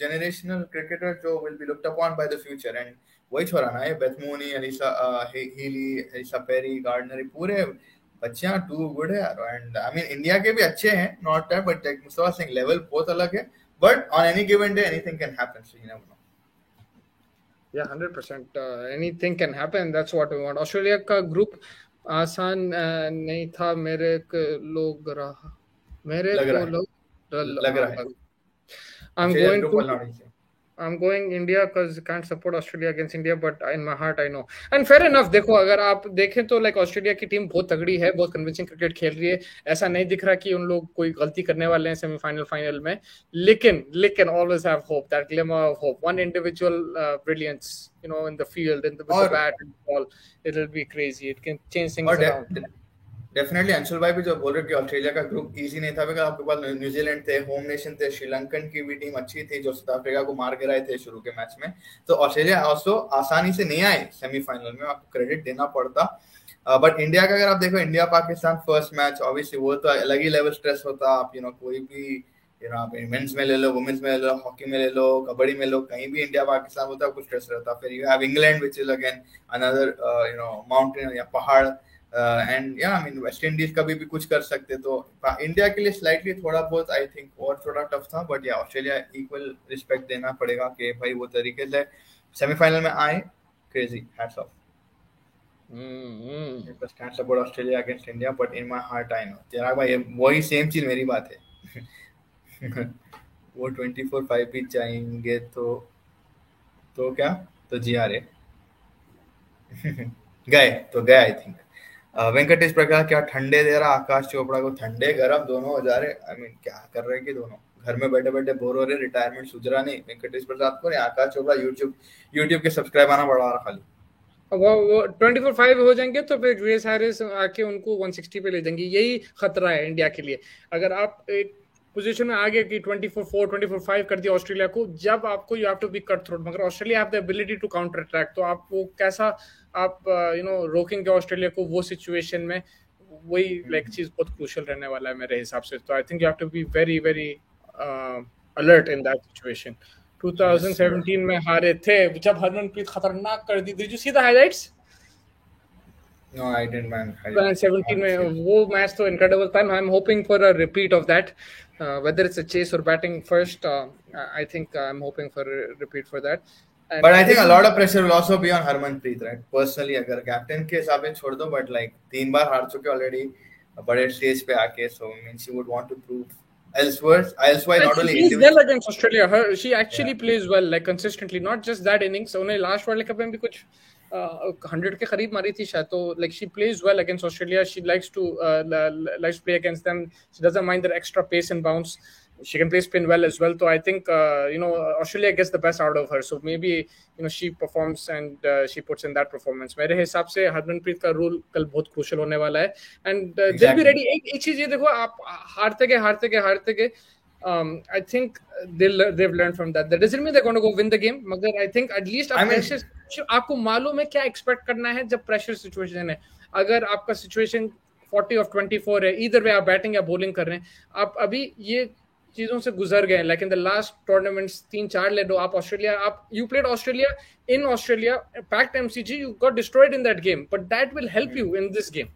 generational cricketer जो will be looked upon by the future. And वही छोरा ना ये Beth Mooney, Elisa Healy, Elisa Perry, Gardner, पूरे बच्चियां too good है यार. And I mean India के भी अच्छे हैं, not that, but like Mustafa Singh level बहुत अलग है. But on any given day anything can happen, so you never know. Yeah, 100%. Anything can happen. That's what we want. Australia का group आसान नहीं था मेरे को लग रहा. I'm going India because I can't support Australia against India, but in my heart I know. And fair enough. देखो अगर आप देखें तो like Australia की टीम बहुत तगड़ी है, बहुत convincing क्रिकेट खेल रही है. ऐसा नहीं दिख रहा कि उन लोग कोई गलती करने वाले हैं सेमीफाइनल फाइनल में. लेकिन always have hope, that glimmer of hope. One individual brilliance, in the field, with the bat and the ball, it'll be crazy. It can change things around. Definitely Anshul भाई भी जो बोल रहे कि ऑस्ट्रेलिया का group easy नहीं था, because आपके पास न्यूजीलैंड थे, होम नेशन थे, श्रीलंकन की भी टीम अच्छी थी जो साउथ अफ्रीका को मार के रहे थे शुरू के मैच में. तो ऑस्ट्रेलिया ऑल्सो आसानी से नहीं आए सेमीफाइनल में, आपको क्रेडिट देना पड़ता. बट इंडिया का अगर आप देखो, India Pakistan first match, obviously वो तो अलग ही लेवल स्ट्रेस होता. आप कोई भी आप मेंस में ले लो, वुमेन्स में ले लो, हॉकी में ले लो, कबड्डी में लो, कहीं भी इंडिया पाकिस्तान होता है कुछ स्ट्रेस रहता. फिर you have England which is again another mountain या पहाड़. And I mean West Indies कभी भी कुछ कर सकते. तो इंडिया के लिए स्लाइटली थोड़ा बहुत आई थिंक और थोड़ा टफ था. बट या ऑस्ट्रेलिया इक्वल रिस्पेक्ट देना पड़ेगा कि भाई वो तरीके से सेमीफाइनल में आए. Crazy, hats off. बस can support Australia against India, but in my heart I know Chirag भाई वही सेम चीज मेरी बात है. वो 24/5 भी चाहेंगे तो क्या, तो जीआर गए आई थिंक. वेंकटेश प्रकाश क्या ठंडे दे रहा, आकाश चोपड़ा को ठंडे गरम दोनों हो जा रहे. आई मीन क्या कर रहे हैं कि दोनों घर में बैठे बैठे बोर हो रहे, रिटायरमेंट सूझ रहा नहीं. वेंकटेश प्रसाद को नहीं, आकाश चोपड़ा यूट्यूब के सब्सक्राइब आना बढ़ा रहा खाली. वो 24/5 हो जाएंगे तो फिर ग्रेस हैरिस आके उनको 160 पे ले जाएंगे. यही खतरा है इंडिया के लिए. अगर आप एक पोजीशन में आगे कि 24/4 24/5 कर दिया ऑस्ट्रेलिया को, जब आपको you have to be cut throat. मगर Australia have the ability to counter attack. तो आप वो कैसा आप रोकेंगे ऑस्ट्रेलिया को वो सिचुएशन में, वही लाइक चीज बहुत क्रूशियल रहने वाला है मेरे हिसाब से. तो I think you have to be very very alert in that situation. 2017 में हारे थे जब हरमनप्रीत खतरनाक कर दी. Did you see the highlights? No, I didn't, man. I didn't. 2017 में वो मैच तो incredible था. I'm hoping for a repeat of that. Whether it's a chase or batting first, I think I'm hoping for a repeat for that. And But I think this a is lot of pressure will also be on Harmanpreet, right? Personally, अगर captain के हिसाब से छोड़ दो, but like 3 बार हार चुके already, बड़े stage पे आके, so I mean she would want to prove elsewhere not she only plays individual. well against Australia. She actually plays well, like consistently. Not just that innings. उन्हें last World Cup में भी कुछ 100 के करीब मारी थी शायद. तो like she plays well against Australia. She likes to play against them. She doesn't mind their extra pace and bounce. She can play spin well as well. So I think Australia gets the best out of her. So maybe she performs and she puts in that performance. मेरे हिसाब से हरमनप्रीत का role कल बहुत crucial होने वाला है. And they'll be ready. एक चीज ये देखो, आप हारते गए. I think they've learned from that. That doesn't mean they're going to go win the game. मगर I think at least आपको मालूम है क्या एक्सपेक्ट करना है जब प्रेशर सिचुएशन है. अगर आपका सिचुएशन 40 of 24 है, either way आप बैटिंग या बॉलिंग कर रहे हैं, आप अभी ये चीजों से गुजर गए. Like in the last tournaments 3-4 ले लो आप. Australia, you played Australia in Australia, packed MCG, you got destroyed in that game, but that will help you in this game.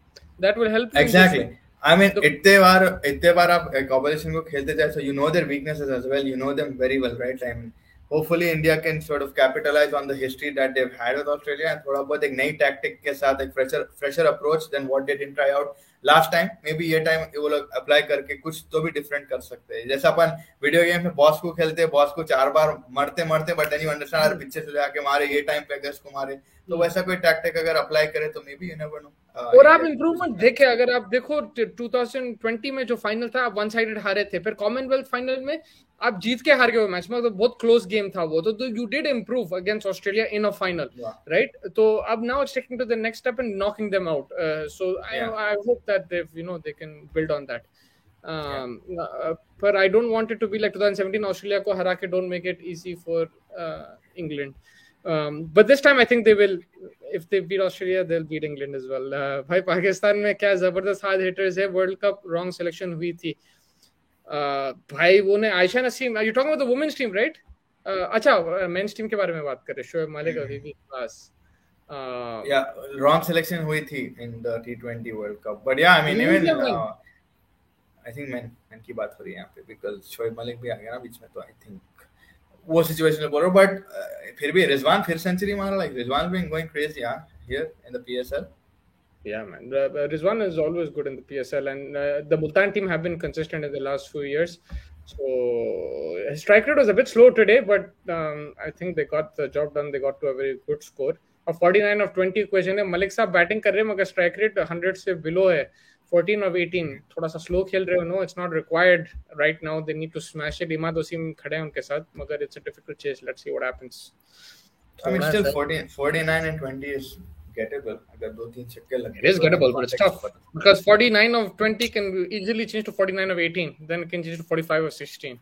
That will help exactly. I mean, इतने बार आप opposition को खेलते जाए, so you know their weaknesses as well. You know them very well, right? I mean, hopefully India can sort of capitalize on the history that they've had with Australia and थोड़ा बहुत एक नई tactic के साथ एक fresher approach than what they didn't try out last time. May be ये time वो लोग अप्लाई करके कुछ तो भी डिफरेंट कर सकते हैं. जैसे अपन वीडियो गेम में बॉस को खेलते हैं, बॉस को 4 बार मरते बट देन यू अंडरस्टैंड, अगर पीछे से जाके मारे, ये टाइम पे अगर इसको मारे, तो वैसा कोई टैक्टिक अगर अप्लाई करे तो may be you never no. और आप इंप्रूवमेंट देखे, अगर आप देखो 2020 में जो फाइनल था, आप वन साइडेड हारे थे. फिर कॉमनवेल्थ फाइनल में आप जीत के हार गए वो मैच में, तो बहुत क्लोज गेम था वो. तो you did improve against Australia in a final, right? तो अब now it's taking to the next step and knocking them out. So I hope that they can build on that. पर I don't want it to be like 2017 Australia को हरा के don't make it easy for England. But this time I think they will, if they beat Australia, they'll beat England as well. भाई पाकिस्तान में क्या जबरदस्त hard hitters है. World cup wrong selection हुई थी भाई. वो ने Ayesha Naseem, you talking about the women's team, right? अच्छा, मेंस टीम के बारे में बात कर रहे. शोएब मालिक अभी भी पास या रॉन्ग सिलेक्शन हुई थी in the T20 world cup. But या I mean even I think मैन की बात हो रही है यहाँ पे, बिकॉज़ शोएब मालिक भी आ गया ना बीच में, तो आई थिंक वो सिचुएशन में बोल रहा हूँ. बट फिर भी रिजवान फिर सेंचुरी मारा. Like Rizwan been going crazy here in the PSL. Yeah, man. Rizwan is always good in the PSL, and the Multan team have been consistent in the last few years. So his strike rate was a bit slow today, but I think they got the job done. They got to a very good score. Of 49 of 20 question है. मलिक साहब batting कर रहे हैं, मगर strike rate 100 से below है. 14 of 18, थोड़ा सा स्लो खेल रहे हो. No, it's not required right now. They need to smash it. Imad Wasim खड़े हैं उनके साथ, मगर it's a difficult chase. Let's see what happens. I mean, still 49 and 20 is gettable. अगर 2-3 छक्के लगे, it is gettable, but it's tough because 49 of 20 can easily change to 49 of 18. Then it can change to 45 of 16.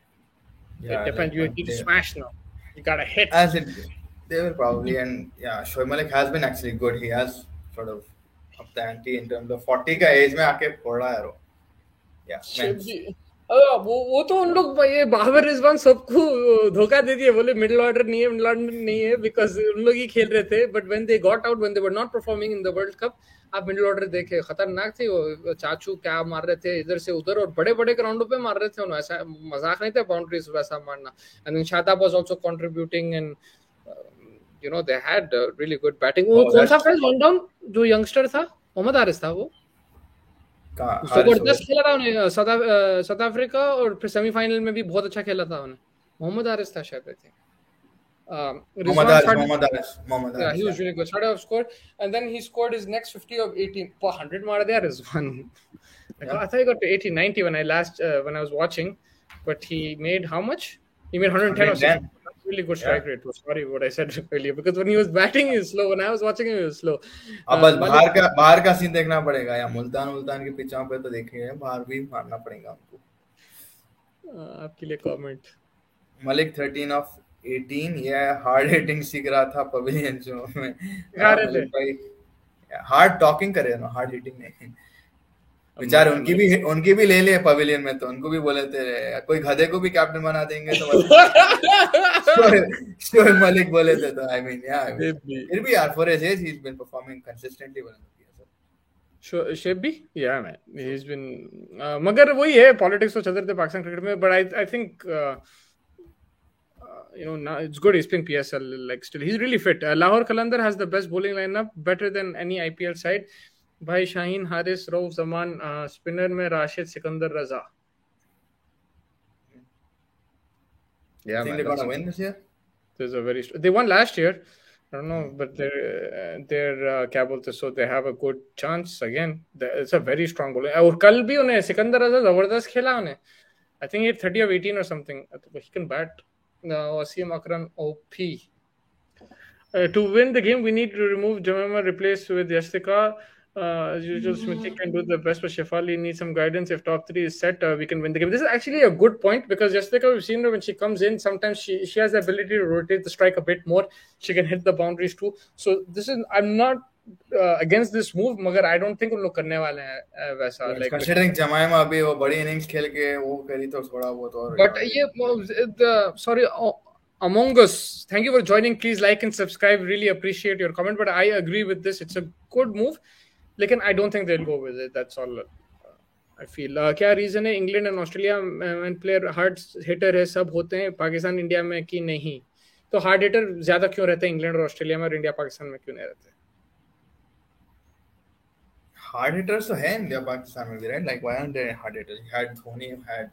Yeah, it depends. You need to smash now. You gotta hit. As it, they will probably. And yeah, Shoaib Malik has been actually good. He has sort of up the ante in terms of 40 का as में आके फोड़ा है वो. Yeah. वो तो उन लोग ये बाबर रिजवान सबको धोखा दे दिए. बोले मिडिल ऑर्डर नहीं है बिकॉज उन लोग ही खेल रहे थे. But when they got out, when they were not performing in the world cup, आप मिडिल ऑर्डर देखे, खतरनाक थे वो. चाचू क्या मार रहे थे इधर से उधर, और बड़े बड़े ग्राउंडों पे मार रहे थे उन्होंने. ऐसा मजाक नहीं था बाउंड्रीज वैसा मारना. And then Shadab was also contributing, and they had really good batting. वो कौन सा फेस वन डाउन जो यंगस्टर था, मोहम्मद हारिस था, वो जबरदस्त खेला था उन्हें साउथ अफ्रीका, और फिर सेमीफाइनल में भी बहुत अच्छा खेला था उन्हें. मोहम्मद हारिस था शायद, I think. Mohammad Haris. Yeah, he was really good. Started off scored, and then he scored his next 50 of 18. 100 मार दिया Rizwan. I thought he got to 80, 90 when I was watching, but he made how much? He made 110 or something. Really good strike rate. Sorry what I said earlier, because when he was batting he was slow. When I was watching him he was slow. अब बस बाहर का scene देखना पड़ेगा, या मुल्तान के पिचों पे तो देखेंगे, बाहर भी मारना पड़ेगा हमको. आपके लिए कमेंट. मलिक 13 of 18, ये हार्ड हिटिंग सीख रहा था पवेलियन शो में. हार्ड टॉकिंग करे ना, हार्ड हिटिंग नहीं. बेचारे उनकी भी ले लिए पवेलियन में, तो उनको भी बोले थे कोई गधे को भी कैप्टन बना देंगे तो शोएब मलिक बोले थे. तो आई मीन फिर भी यार for his age he has been performing consistently well in the PSL. Shape भी yeah man he's been मगर वही है politics तो चल रहे थे पाकिस्तान क्रिकेट में but I think now it's good he's playing PSL like still he's really fit. Lahore Qalandar has the best bowling lineup better than any IPL side. भाई Shaheen Haris Rauf Zaman spinner में राशिद सिकंदर रजा. Yeah, I think they're gonna win this year. They won last year. I don't know, but they're क्या बोलते so they have a good chance again. It's a very strong bowling. और कल भी उन्हें सिकंदर रजा जबरदस्त खेला उन्हें. I think he hit 30 of 18 or something. He can bat. Wasim Akram OP. To win the game, we need to remove Jemima, replace with Yastika. As usual, Smriti can do the best, but Shefali needs some guidance. If top three is set, we can win the game. This is actually a good point because Yastika, we've seen her when she comes in, sometimes she has the ability to rotate the strike a bit more. She can hit the boundaries too. So this is, I'm not against this move, मगर I don't think उन लोग करने वाले हैं वैसा. Like considering जमाइमा अभी वो बड़ी innings खेल के वो करी तो थोड़ा बहुत और. But ये sorry. Among Us, thank you for joining. Please like and subscribe. Really appreciate your comment. But I agree with this. It's a good move. Lekin I don't think they'll go with it. That's all I feel. क्या reason है England and Australia में player hard hitter है सब होते हैं Pakistan India में कि नहीं तो hard hitter ज़्यादा क्यों रहते हैं इंग्लैंड और ऑस्ट्रेलिया में और इंडिया पाकिस्तान में क्यों नहीं रहते? Hard hitters तो है इंडिया पाकिस्तान में भी right? Like why aren't there hard hitters? You had Dhoni, you had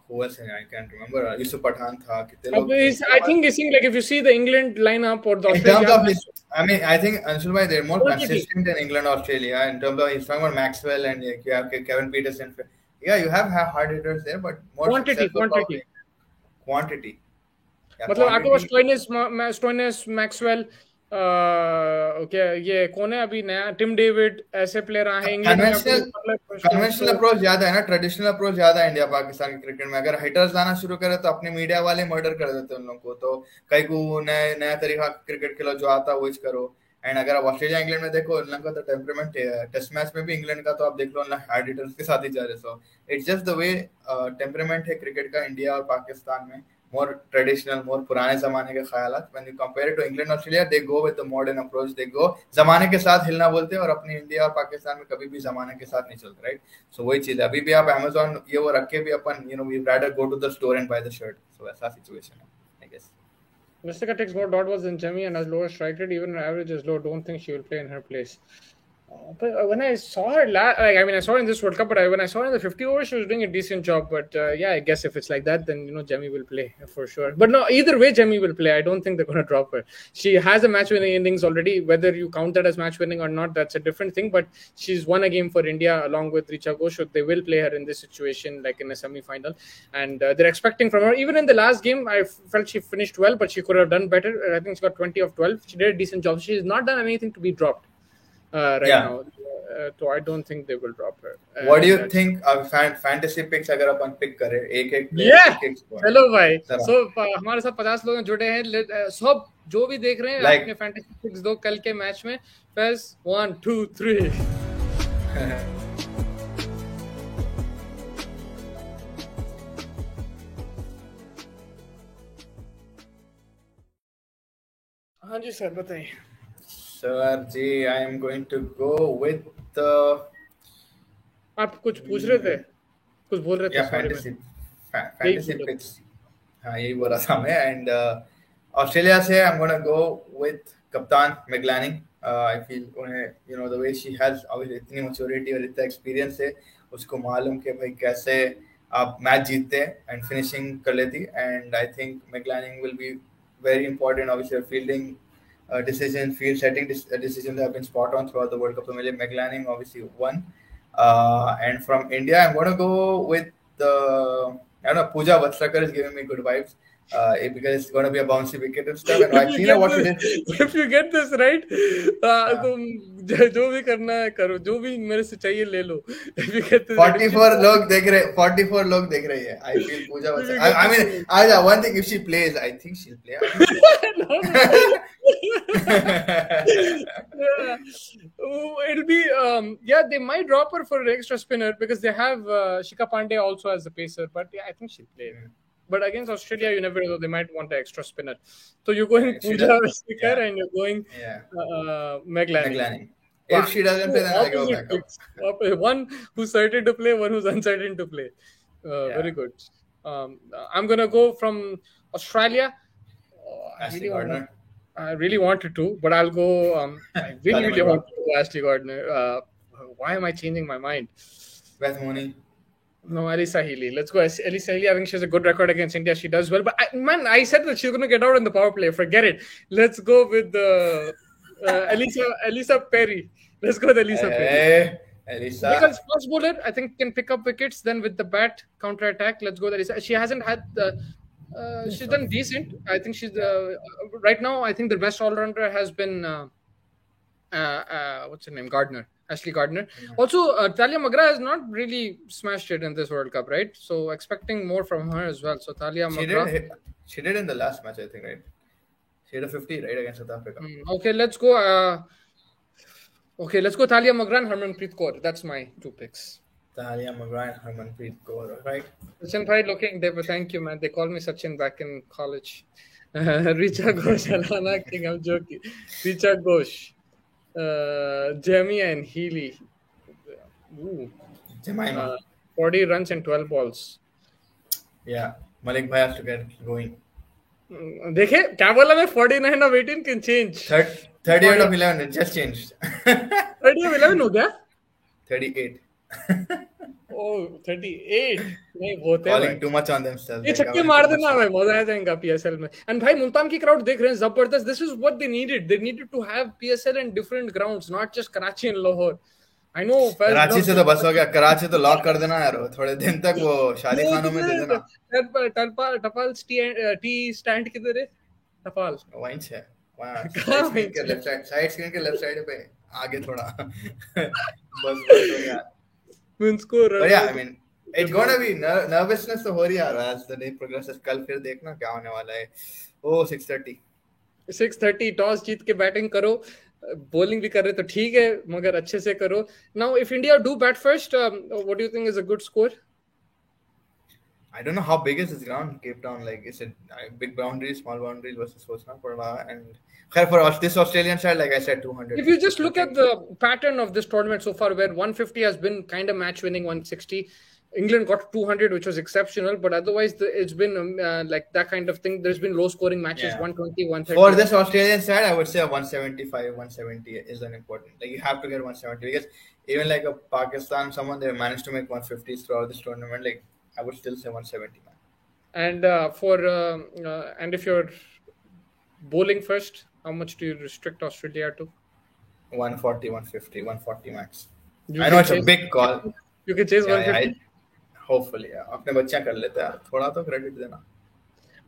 who was it? I can't remember. Yusuf Pathan था कितने लोग. I think it's like if you see the England lineup or the Australia. In terms of his, I mean, I think Anshul bhai they're more consistent than England, Australia in terms of he's talking about Maxwell and you have Kevin Peterson. Yeah, you have hard hitters there, but more quantity. Yeah, मतलब आपके पास Stoinis, Maxwell. Okay, ये कौन है अभी नया Tim David ऐसे player आए हैं. कन्वेंशनल अप्रोच ज्यादा है ना, ट्रेडिशनल अप्रोच ज्यादा है इंडिया पाकिस्तान के क्रिकेट में. अगर हिटर्स आना शुरू करे तो अपने मीडिया वाले मर्डर कर देते हैं उन लोगों को. तो कई को नया तरीका क्रिकेट खेलो जो आता है वो करो. एंड अगर आप ऑस्ट्रेलिया इंग्लैंड में देखो उन लोगों का तो टेम्परामेंट टेस्ट मैच में भी इंग्लैंड का तो आप देख लो हार्ड हिटर्स के साथ ही जा रहे. So it's just the way temperament है क्रिकेट का इंडिया और पाकिस्तान में. More traditional, more पुराने ज़माने के ख्यालात. When you compare it to England, Australia, they go with the modern approach. They go ज़माने के साथ हिलना बोलते हैं और अपनी इंडिया और पाकिस्तान में कभी भी ज़माने के साथ नहीं चलते, right? So वही चीज़ है. अभी भी आप Amazon ये वो रख के भी अपन, we'd rather go to the store and buy the shirt. So ऐसा situation है, I guess. Mystica takes more dot balls than Jemmy and has lower strike rate. Even her average is low. Don't think she will play in her place. But when I saw her, I saw her in this World Cup, but when I saw her in the 50 overs, she was doing a decent job. But yeah, I guess if it's like that, then Jemmy will play for sure. But no, either way, Jemmy will play. I don't think they're going to drop her. She has a match-winning innings already. Whether you count that as match-winning or not, that's a different thing. But she's won a game for India along with Richa Ghosh. They will play her in this situation, like in a semi-final, and they're expecting from her. Even in the last game, I felt she finished well, but she could have done better. I think she got 20 of 12. She did a decent job. She's not done anything to be dropped. Now, so I don't think they will drop her. What do you think of fantasy picks अगर अपन pick करें एक चलो भाई so हमारे साथ 50 लोग जुड़े हैं सब जो भी देख रहे हैं अपने fantasy picks दो कल के मैच में. First 1 2 3 हाँ जी सर बताइए. Sir ji I am going to go with आप कुछ पूछ रहे थे, कुछ बोल रहे थे. फैंटेसी पिक्स हाँ यही बोल रहा था मैं. एंड ऑस्ट्रेलिया से I am gonna go with कप्तान मैग्लानी. आई फील उन्हें द वे शी हैज इतनी मैच्योरिटी और इतना एक्सपीरियंस है, उसको मालूम कि भाई कैसे आप मैच जीतते हैं एंड फिनिशिंग कर लेती. एंड आई थिंक मैग्लानी will be very important. Obviously fielding decision, field setting decisions have been spot on throughout the World Cup. So McLanning obviously won. And from India, I'm going to go with Pooja Vastrakar is giving me good vibes. Because it's going to be a bouncy wicket and stuff. And I've seen what she did. If you get this right, जो भी करना है करो, जो भी मेरे से चाहिए ले लो. 44 लोग देख रहे हैं. I feel Pooja Vastrakar. I mean, one thing, if she plays, I think she'll play. It'll be they might drop her for an extra spinner because they have Shika Pandey also as a pacer, but yeah, I think she'll play. But against Australia, you never know. They might want an extra spinner. So you're going Pooja Vastrakar and you're going Maglanning. If she doesn't play, then I go Opposite back up. picks. One who's certain to play, one who's uncertain to play. Very Yeah. good. I'm gonna go from Australia. Ashley Gardner. I really wanted to, but I'll go. I really, Talia really McGrath. want to go Ashley Gardner. Why am I changing my mind? Beth Mooney. No, Alyssa Healy. Let's go. Alyssa Healy, I think she has a good record against India. She does well. But I said that she's going to get out in the power play. Forget it. Let's go with Elisa Perry. Let's go with Elisa Perry. Hey, Elisa. Because fast bowler, I think, can pick up wickets. Then with the bat, counter attack. Let's go with Elisa. She hasn't had the. She's done decent. I think she's right now. I think the best all rounder has been what's her name? Gardner. Ashley Gardner. Also, Talia McGrath has not really smashed it in this World Cup, right? So expecting more from her as well. So Talia McGrath. She did in the last match, I think, right? She had a 50, right, against South Africa. Okay, let's go. Let's go Talia McGrath and Harmanpreet Kaur. That's my two picks. Talia McGrath and Harmanpreet Kaur, right? Sachin bhai looking there, but thank you, man. They called me Sachin back in college. Richa Ghosh, Alana King, I'm joking. Richa Ghosh. Jamie and Healy. Jemima. 40 runs and 12 balls. Yeah, Malik Bhai has to get going. देखे क्या बोला मैं 49 of 18 can change. 38 of 11 it just changed. 30 of 11 हो गया? 38. Oh, 38. नहीं होते Calling too much on themselves. ये छक्के मार देना भाई मजा आ जाएगा PSL में. And भाई मुल्तान की crowd देख रहे हैं जबरदस्त. This is what they needed. They needed to have PSL in different grounds, not just Karachi and Lahore. I know. Karachi से तो बस हो गया. कराची तो लॉक कर देना यार. थोड़े दिन तक वो शादी खानों में दे देना. टपाल टी स्टैंड किधर है? टपाल वहीं है. वहाँ साइड स्क्रीन के लेफ्ट साइड पे आगे थोड़ा. बस हो गया. But yeah, I mean, it's gonna be nervousness तो हो रही है as the day progresses. कल फिर देखना क्या होने वाला है. Oh, 6:30 टॉस जीत के बैटिंग करो. बॉलिंग भी कर रहे तो ठीक है मगर अच्छे से करो. Now if India do bat first, what do you think is a good score? I don't know how big is this ground, Cape Town. Like, is it big boundaries, small boundaries versus Hosna? And for this Australian side, like I said, 200. If you just look at the pattern of this tournament so far, where 150 has been kind of match winning 160, England got 200, which was exceptional, but otherwise it's been like that kind of thing. There's been low scoring matches, 120, 130. For this Australian side, I would say 175, 170 is an important. Like, you have to get 170 because even like a Pakistan, someone they managed to make 150s throughout this tournament. Like, I would still say 170, man. And and if you're bowling first, how much do you restrict Australia to? 140, 150, 140 max. I know it's a big call. You can chase 150. Hopefully, अपने बच्चे कर लेते हैं. थोड़ा तो credit देना.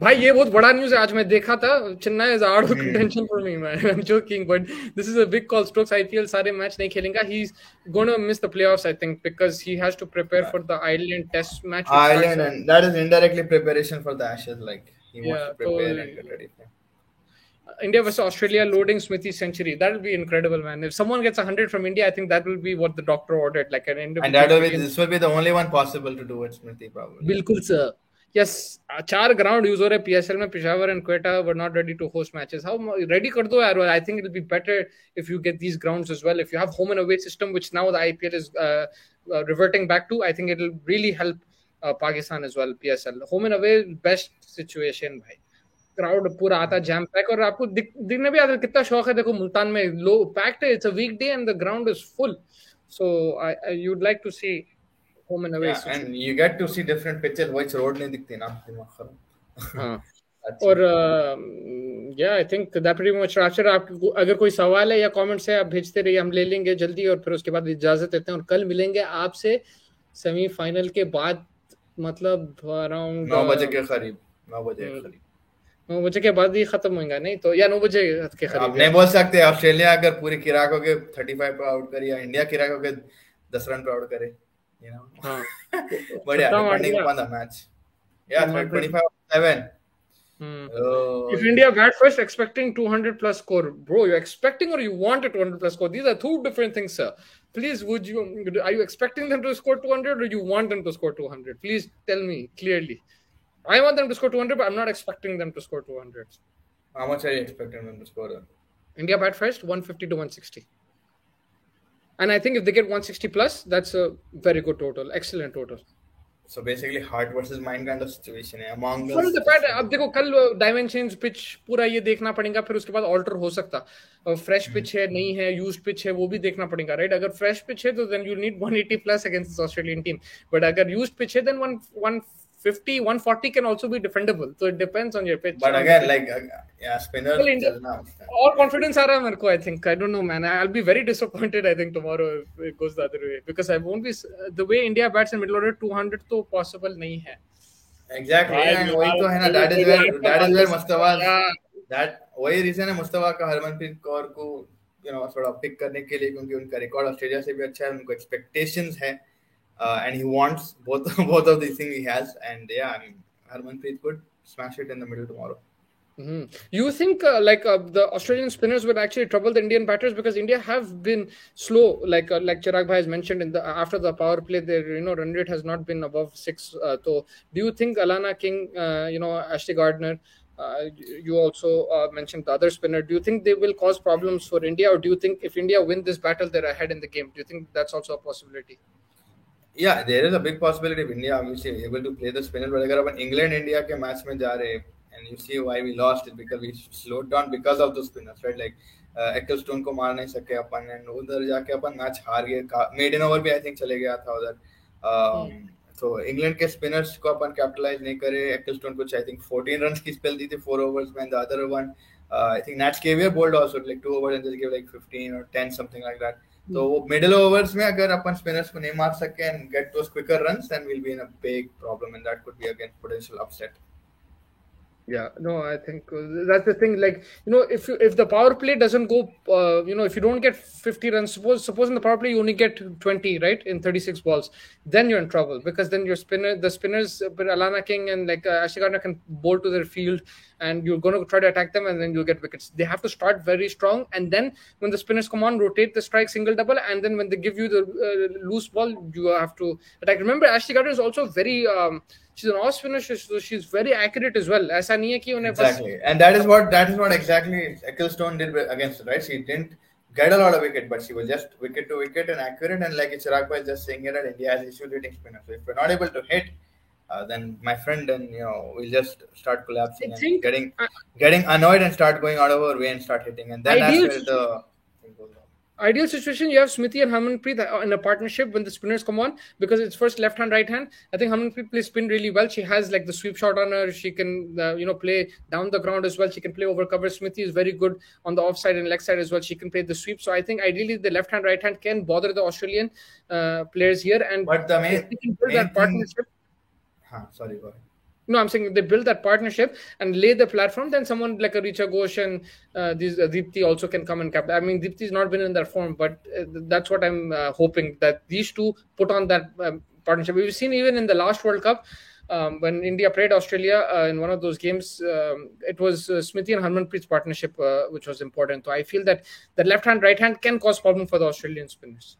भाई ये बहुत बड़ा न्यूज़ है आज मैं देखा था. Chennai is out of contention for me, man. I'm joking, but this is a big call. Stokes IPL सारे मैच नहीं खेलेगा. He's gonna miss the playoffs, I think, because he has to prepare for the Ireland Test match. Ireland, and that is indirectly preparation for the Ashes. Like, he wants to prepare and get ready. India versus Australia, loading Smithy century. That will be incredible, man. If someone gets 100 from India, I think that will be what the doctor ordered, like an individual. And that will be, this will be the only one possible to do it, Smithy, probably. Bilkul, sir. Yes, 4 ground use हो रहे PSL में. Peshawar and Quetta were not ready to host matches. How ready कर दो यार. I think it will be better if you get these grounds as well. If you have home and away system, which now the IPL is reverting back to, I think it will really help Pakistan as well. PSL home and away best situation, भाई. Crowd पूरा आता jam pack और आपको दिखने भी आता कितना शौक है. देखो मुल्तान में लो पैक्ड है. It's a weekday and the ground is full. So I would like to see home and away and you get to see different pitches. White road नहीं दिखती ना दिमाग खराब. हां और या I think that pretty much राशर. आपको अगर कोई सवाल है या कमेंट्स है आप भेजते रहिए. हम ले लेंगे जल्दी और फिर उसके बाद इजाजत देते हैं और कल मिलेंगे आपसे सेमीफाइनल के बाद. मतलब अराउंड 9 बजे के करीब. 9 बजे के बाद ही खत्म होगा. नहीं तो या 9 बजे के करीब. आप नहीं बोल सकते ऑस्ट्रेलिया अगर पूरी किराको के 35 पे आउट करे या इंडिया किराको के 10 रन पे आउट करे, यू नो. हां बढ़िया. Depending upon the match. या 25-7. If India bat first, expecting 200 plus score, bro, you're expecting or you want a 200 plus score? These are two different things, sir. Please, are you expecting them to score 200 or you want them to score 200? Please tell me clearly. I want them to score 200, but I'm not expecting them to score 200. How much are you expecting them to score? India bat first, 150 to 160. And I think if they get 160 plus, that's a very good total, excellent total. So basically heart versus mind kind of situation है among for us the fact अब देखो कल dimensions pitch पूरा ये देखना पड़ेगा, फिर उसके बाद ऑल्टर हो सकता, फ्रेश पिच है नहीं है, यूज्ड पिच है, वो भी देखना पड़ेगा, राइट? अगर फ्रेश पिच है तो then you need 180 plus against Australian team, but अगर यूज्ड पिच है then 150 140 can also be defendable, so it depends on your pitch. but again like yeah spinner Well, India, चलना और confidence आ रहा है मेरे को, I think. I don't know, man. I'll be very disappointed, I think, tomorrow if it goes the other way, because I won't be the way India bats in middle order 200 तो possible नहीं है. exactly and वही तो है ना, that is where Mustafa that वही reason है मुस्तफा का हरमनप्रीत कौर को थोड़ा पिक करने के लिए, क्योंकि उनका रिकॉर्ड ऑस्ट्रेलिया से भी अच्छा है, उनको एक्सपेक्टेशंस है and he wants both of these things he has, and yeah, I mean Harmanpreet could smash it in the middle tomorrow. You think the Australian spinners will actually trouble the Indian batters, because India have been slow, like Chirag bhai has mentioned in the after the power play, their run rate has not been above 6. So do you think Alana King, Ashley Gardner, you also mentioned the other spinner, do you think they will cause problems for India, or do you think if India win this battle they're ahead in the game? Do you think that's also a possibility? Yeah, there is a big possibility of India obviously able to play the spinner, but अगर अपन England India के match में जा रहे, and you see why we lost it, because we slowed down because of the spinners, right? Like Ecclestone को मार नहीं सके अपन, and उधर जाके अपन मैच हार गए, maiden over भी I think चले गया था उधर. तो इंग्लैंड के स्पिनर्स को अपन कैपिटलाइज नहीं करे. Ecclestone कुछ I think 14 runs की स्पेल दी थी 4 overs में, and the other one I think Nat Scavier bowled also like 2 overs and just gave like 15 or 10 something like that. तो वो मिडिल ओवर्स में अगर अपन स्पिनर्स को नहीं मार सके and get those quicker runs, then we'll be in a big problem, and that could be again potential upset. Yeah, no, I think that's the thing. Like, if the power play doesn't go, if you don't get 50 runs, suppose in the power play you only get 20, right, in 36 balls, then you're in trouble, because then the spinners, Alana King and like Ashley Gardner can bowl to their field, and you're going to try to attack them, and then you'll get wickets. They have to start very strong, and then when the spinners come on, rotate the strike, single, double, and then when they give you the loose ball, you have to attack. Remember, Ashley Gardner is also very she's an off spinner, so she's very accurate as well. ऐसा नहीं है कि उन्हें exactly, and that is what exactly Ecclestone did against her, right? She didn't get a lot of wicket, but she was just wicket to wicket and accurate. And like Chirag bhai is just saying here, that India has issued hitting spinners. So if we're not able to hit, then my friend, then we'll just start collapsing and getting annoyed and start going out of our way and start hitting, and then that's where the thing goes wrong. Ideal situation, you have Smithy and Harmanpreet in a partnership when the spinners come on, because it's first left hand, right hand. I think Harmanpreet plays spin really well. She has like the sweep shot on her. She can play down the ground as well. She can play over cover. Smithy is very good on the offside and leg side as well. She can play the sweep. So I think ideally the left hand, right hand can bother the Australian players here. And but the main partnership. Sorry, go ahead. No, I'm saying if they build that partnership and lay the platform, then someone like a Richa Ghosh and these Deepti also can come and captain. I mean, Deepti's not been in that form, but that's what I'm hoping, that these two put on that partnership. We've seen even in the last World Cup, when India played Australia in one of those games, it was Smithy and Harmanpreet's partnership which was important. So I feel that the left hand, right hand can cause problem for the Australian spinners.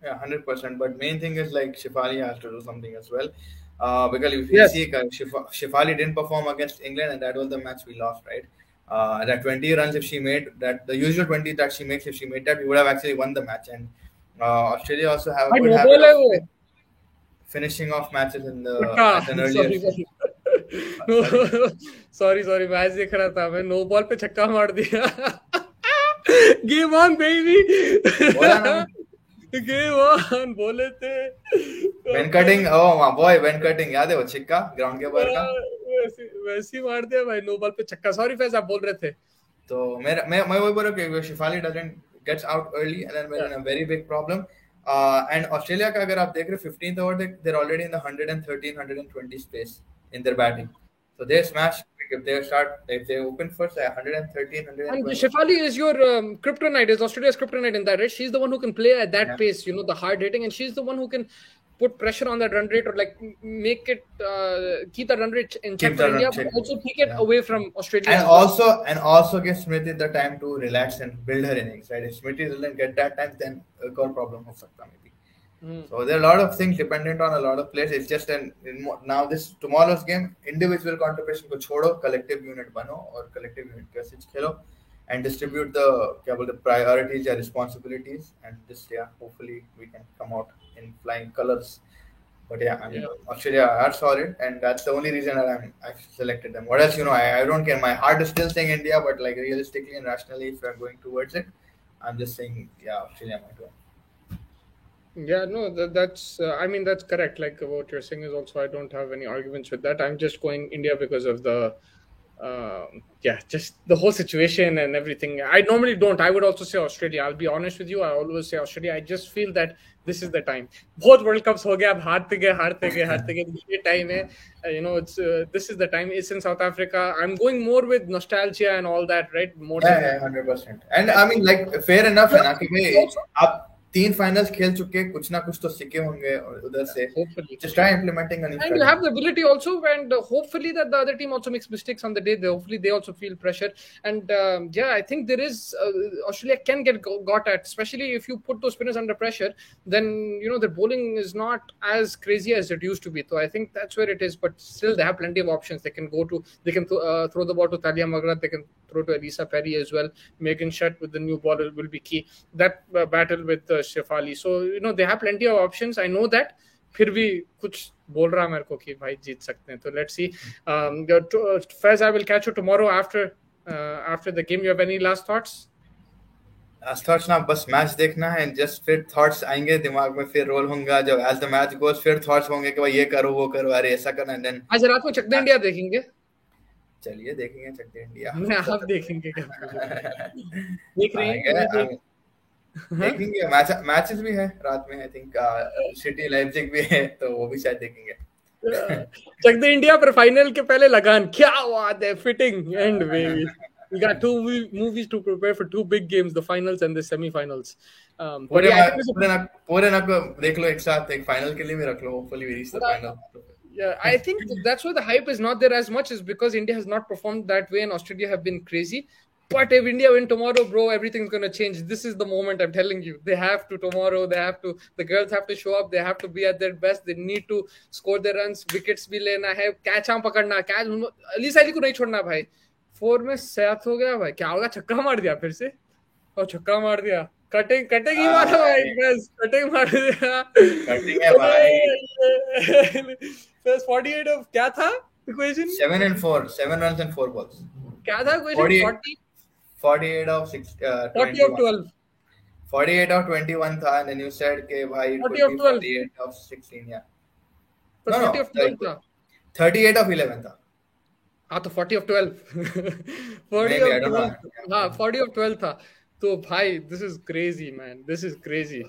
Yeah, 100%. But main thing is like Shefali has to do something as well. Because if you see, Shefali didn't perform against England, and that was the match we lost, right? That 20 runs, if she made that, the usual 20 that she makes, if she made that, we would have actually won the match. And Australia also have a good habit of finishing off matches in the at an earlier. Sorry, match देख रहा था मैं, no ball पे छक्का मार दिया. Game on, baby. Game on, बोले थे. When cutting, oh my boy, when cutting, याद है वो छिक्का ग्राउंड के बाहर का? वैसे ही मार दिया भाई, नो बॉल पे छक्का. Sorry फैज, आप बोल रहे थे. तो मैं वही बोल रहा हूँ कि Shefali doesn't gets out early, and then we're in a very big problem. And Australia का अगर आप देख रहे 15th over, they're already in the 113, 120 space in their batting. So they smash. If they open first, 113, 120. And Shefali is your kryptonite, is Australia's kryptonite in that, right? She's the one who can play at that pace, the hard hitting, and she's the one who can put pressure on that run rate, or like make it keep the run rate in check for India, but also take it away from Australia. And also give Smithy the time to relax and build her innings, right? If Smithy doesn't get that time, then a problem ho sakta maybe. So there are a lot of things dependent on a lot of players. It's just now tomorrow's game, individual contribution ko chodo, collective unit bano, or collective unit ke khelo. and distribute the priorities and responsibilities, and just hopefully we can come out in flying colors. But I mean, Australia are solid, and that's the only reason that I've selected them. What else? I don't care. My heart is still saying India, but like realistically and rationally, if I'm going towards it, I'm just saying, Australia might win. Yeah, no, that's I mean, that's correct. Like what you're saying is also, I don't have any arguments with that. I'm just going India because of the just the whole situation and everything. I normally don't. I would also say Australia. I'll be honest with you. I always say Australia. I just feel that this is the time. Both World Cups हो गया, अब हारते गए. ये time है. It's this is the time. It's in South Africa. I'm going more with nostalgia and all that, right? More Yeah, 100%. And I mean, like, fair enough है ना कि भाई आप 3 finals खेल चुके, कुछ ना कुछ तो सीखे होंगे उधर से. Hopefully. Just try implementing a new And you have the ability also, and hopefully that the other team also makes mistakes on the day. Hopefully they also feel pressure. And I think there is Australia can get got at, especially if you put those spinners under pressure. Then the bowling is not as crazy as it used to be. So I think that's where it is. But still, they have plenty of options. They can go to. They can throw the ball to Talia Magra. They can throw to Elisa Perry as well. Megan Shutt with the new ball will be key. That battle with Shefali. So they have plenty of options. I know that. फिर भी कुछ बोल रहा मेरे को कि भाई जीत सकते हैं. तो let's see. Faiz, I will catch you tomorrow after the game. You have any last thoughts? Last thoughts ना, बस मैच देखना है. जस्ट फिर थॉट्स आएंगे दिमाग में, फिर रोल होंगे जब एज द मैच गोस. फिर थॉट्स होंगे कि भाई ये करो वो करो, अरे ऐसा करना है. देन आज रात में चक दे इंडिया देखेंगे. चलिए देखेंगे चक दे इंडिया. मैं आप देखेंगे देख रहे हैं. देखेंगे. मैचेस भी है रात में. आई थिंक सिटी लाइप्जिग भी है, तो वो भी शायद देखेंगे. चक दे इंडिया पर फाइनल के पहले लगान. क्या बात है. Fitting and baby. We got 2 movies to prepare for 2 big games, the finals and the semi-finals. पूरे ना को देख लो एक साथ. एक फाइनल के लिए भी रख लो. Hopefully we reach the final. Yeah, I think that's why the hype is not there as much, is because India has not performed that way and Australia have been crazy. But if India win tomorrow, bro, everything's going to change. This is the moment, I'm telling you. They have to tomorrow. The girls have to show up. They have to be at their best. They need to score their runs. Wickets भी लेना है. Catch हम पकड़ना. Catch Ali साली को नहीं छोड़ना भाई. 4 में 7 हो गया भाई. क्या होगा. छक्का मार दिया फिर से. और छक्का मार दिया. कटिंग ही मारा भाई. बस कटिंग मार दिया. कटिंग है भाई. First 48 of क्या था equation? 7 and 4. 7 runs and 4 balls. क्या था equation? 48 of 6. 40 of 12. 48 of 21 था, and then you said के भाई 48 of 16. Yeah. No, 40 of 12 था. 38 of 11 था. हाँ तो 40 of 12. 40 of 12. हाँ 40 of 12 था. तो भाई, this is crazy, man. This is crazy.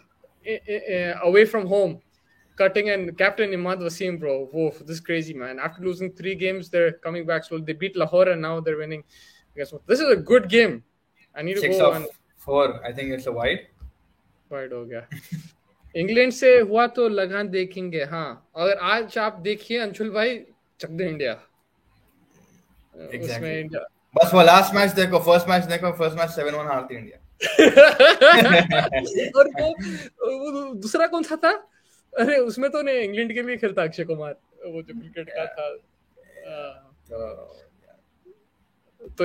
Away from home, cutting, and captain Imad Wasim, bro. Whoa, this is crazy, man. After losing 3 games, they're coming back. So they beat Lahore and now they're winning. Guess what? This is a good game. I need to 6 go of 4. I think it's a wide. Wide हो गया. England से हुआ तो लगान देखेंगे. हाँ, अगर आज आप देखिए अंशुल भाई, चक दे इंडिया. Exactly. बस वो लास्ट मैच देखो. फर्स्ट मैच देखो. फर्स्ट मैच 7-1 हारती इंडिया. और वो दूसरा कौन सा था. अरे उसमें तो नहीं, इंग्लैंड के लिए खेलता अक्षय कुमार, वो जो क्रिकेट का था. तो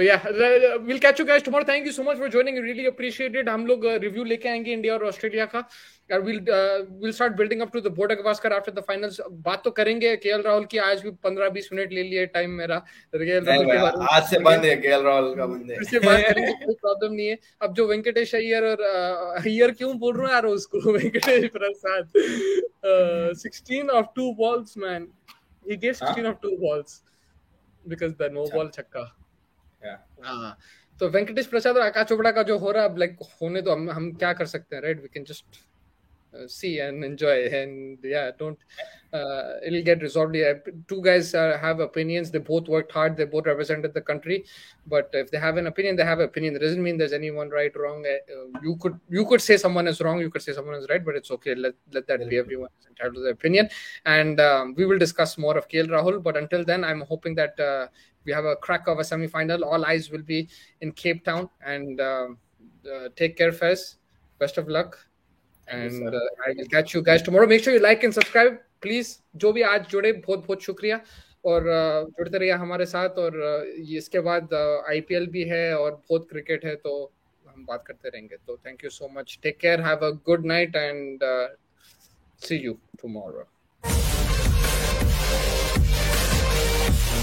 we'll catch you guys tomorrow. Thank you so much for joining. Really appreciate it. हम लोग रिव्यू लेके आएंगे इंडिया और ऑस्ट्रेलिया का. We'll start building up to the Border Gavaskar after the finals. बात तो करेंगे केएल राहुल की. आज भी 15-20 मिनट ले लिए टाइम मेरा. आज से बंद है केएल राहुल का. बंद है. फिर से बात करेंगे, कोई प्रॉब्लम नहीं है. अब जो वेंकटेश अय्यर और अय्यर क्यों बोल रहा हूँ यार उसको, वेंकटेश प्रसाद, 16 of 2 balls, man. He gave 16 of 2 balls because the no ball छक्का. तो वेंकटेश प्रसाद और आकाश चोपड़ा का जो हो रहा है, लाइक होने तो हम क्या कर सकते हैं, right. We can just see and enjoy, and don't it'll get resolved. 2 guys have opinions. They both worked hard. They both represented the country. But if they have an opinion, they have an opinion. It doesn't mean there's anyone right or wrong. You could say someone is wrong. You could say someone is right. But it's okay. Let that be. Everyone is entitled to their opinion. And we will discuss more of KL Rahul. But until then, I'm hoping that we have a crack of a semi-final. All eyes will be in Cape Town. And take care, Faiz. Best of luck. And I will catch you guys tomorrow. Make sure you like and subscribe, please. जो भी आज जुड़े, बहुत बहुत शुक्रिया. और जुड़ते रहिए हमारे साथ। और इसके बाद आईपीएल भी है और बहुत क्रिकेट है, तो हम बात करते रहेंगे। तो thank you so much, take care, have a good night and see you tomorrow.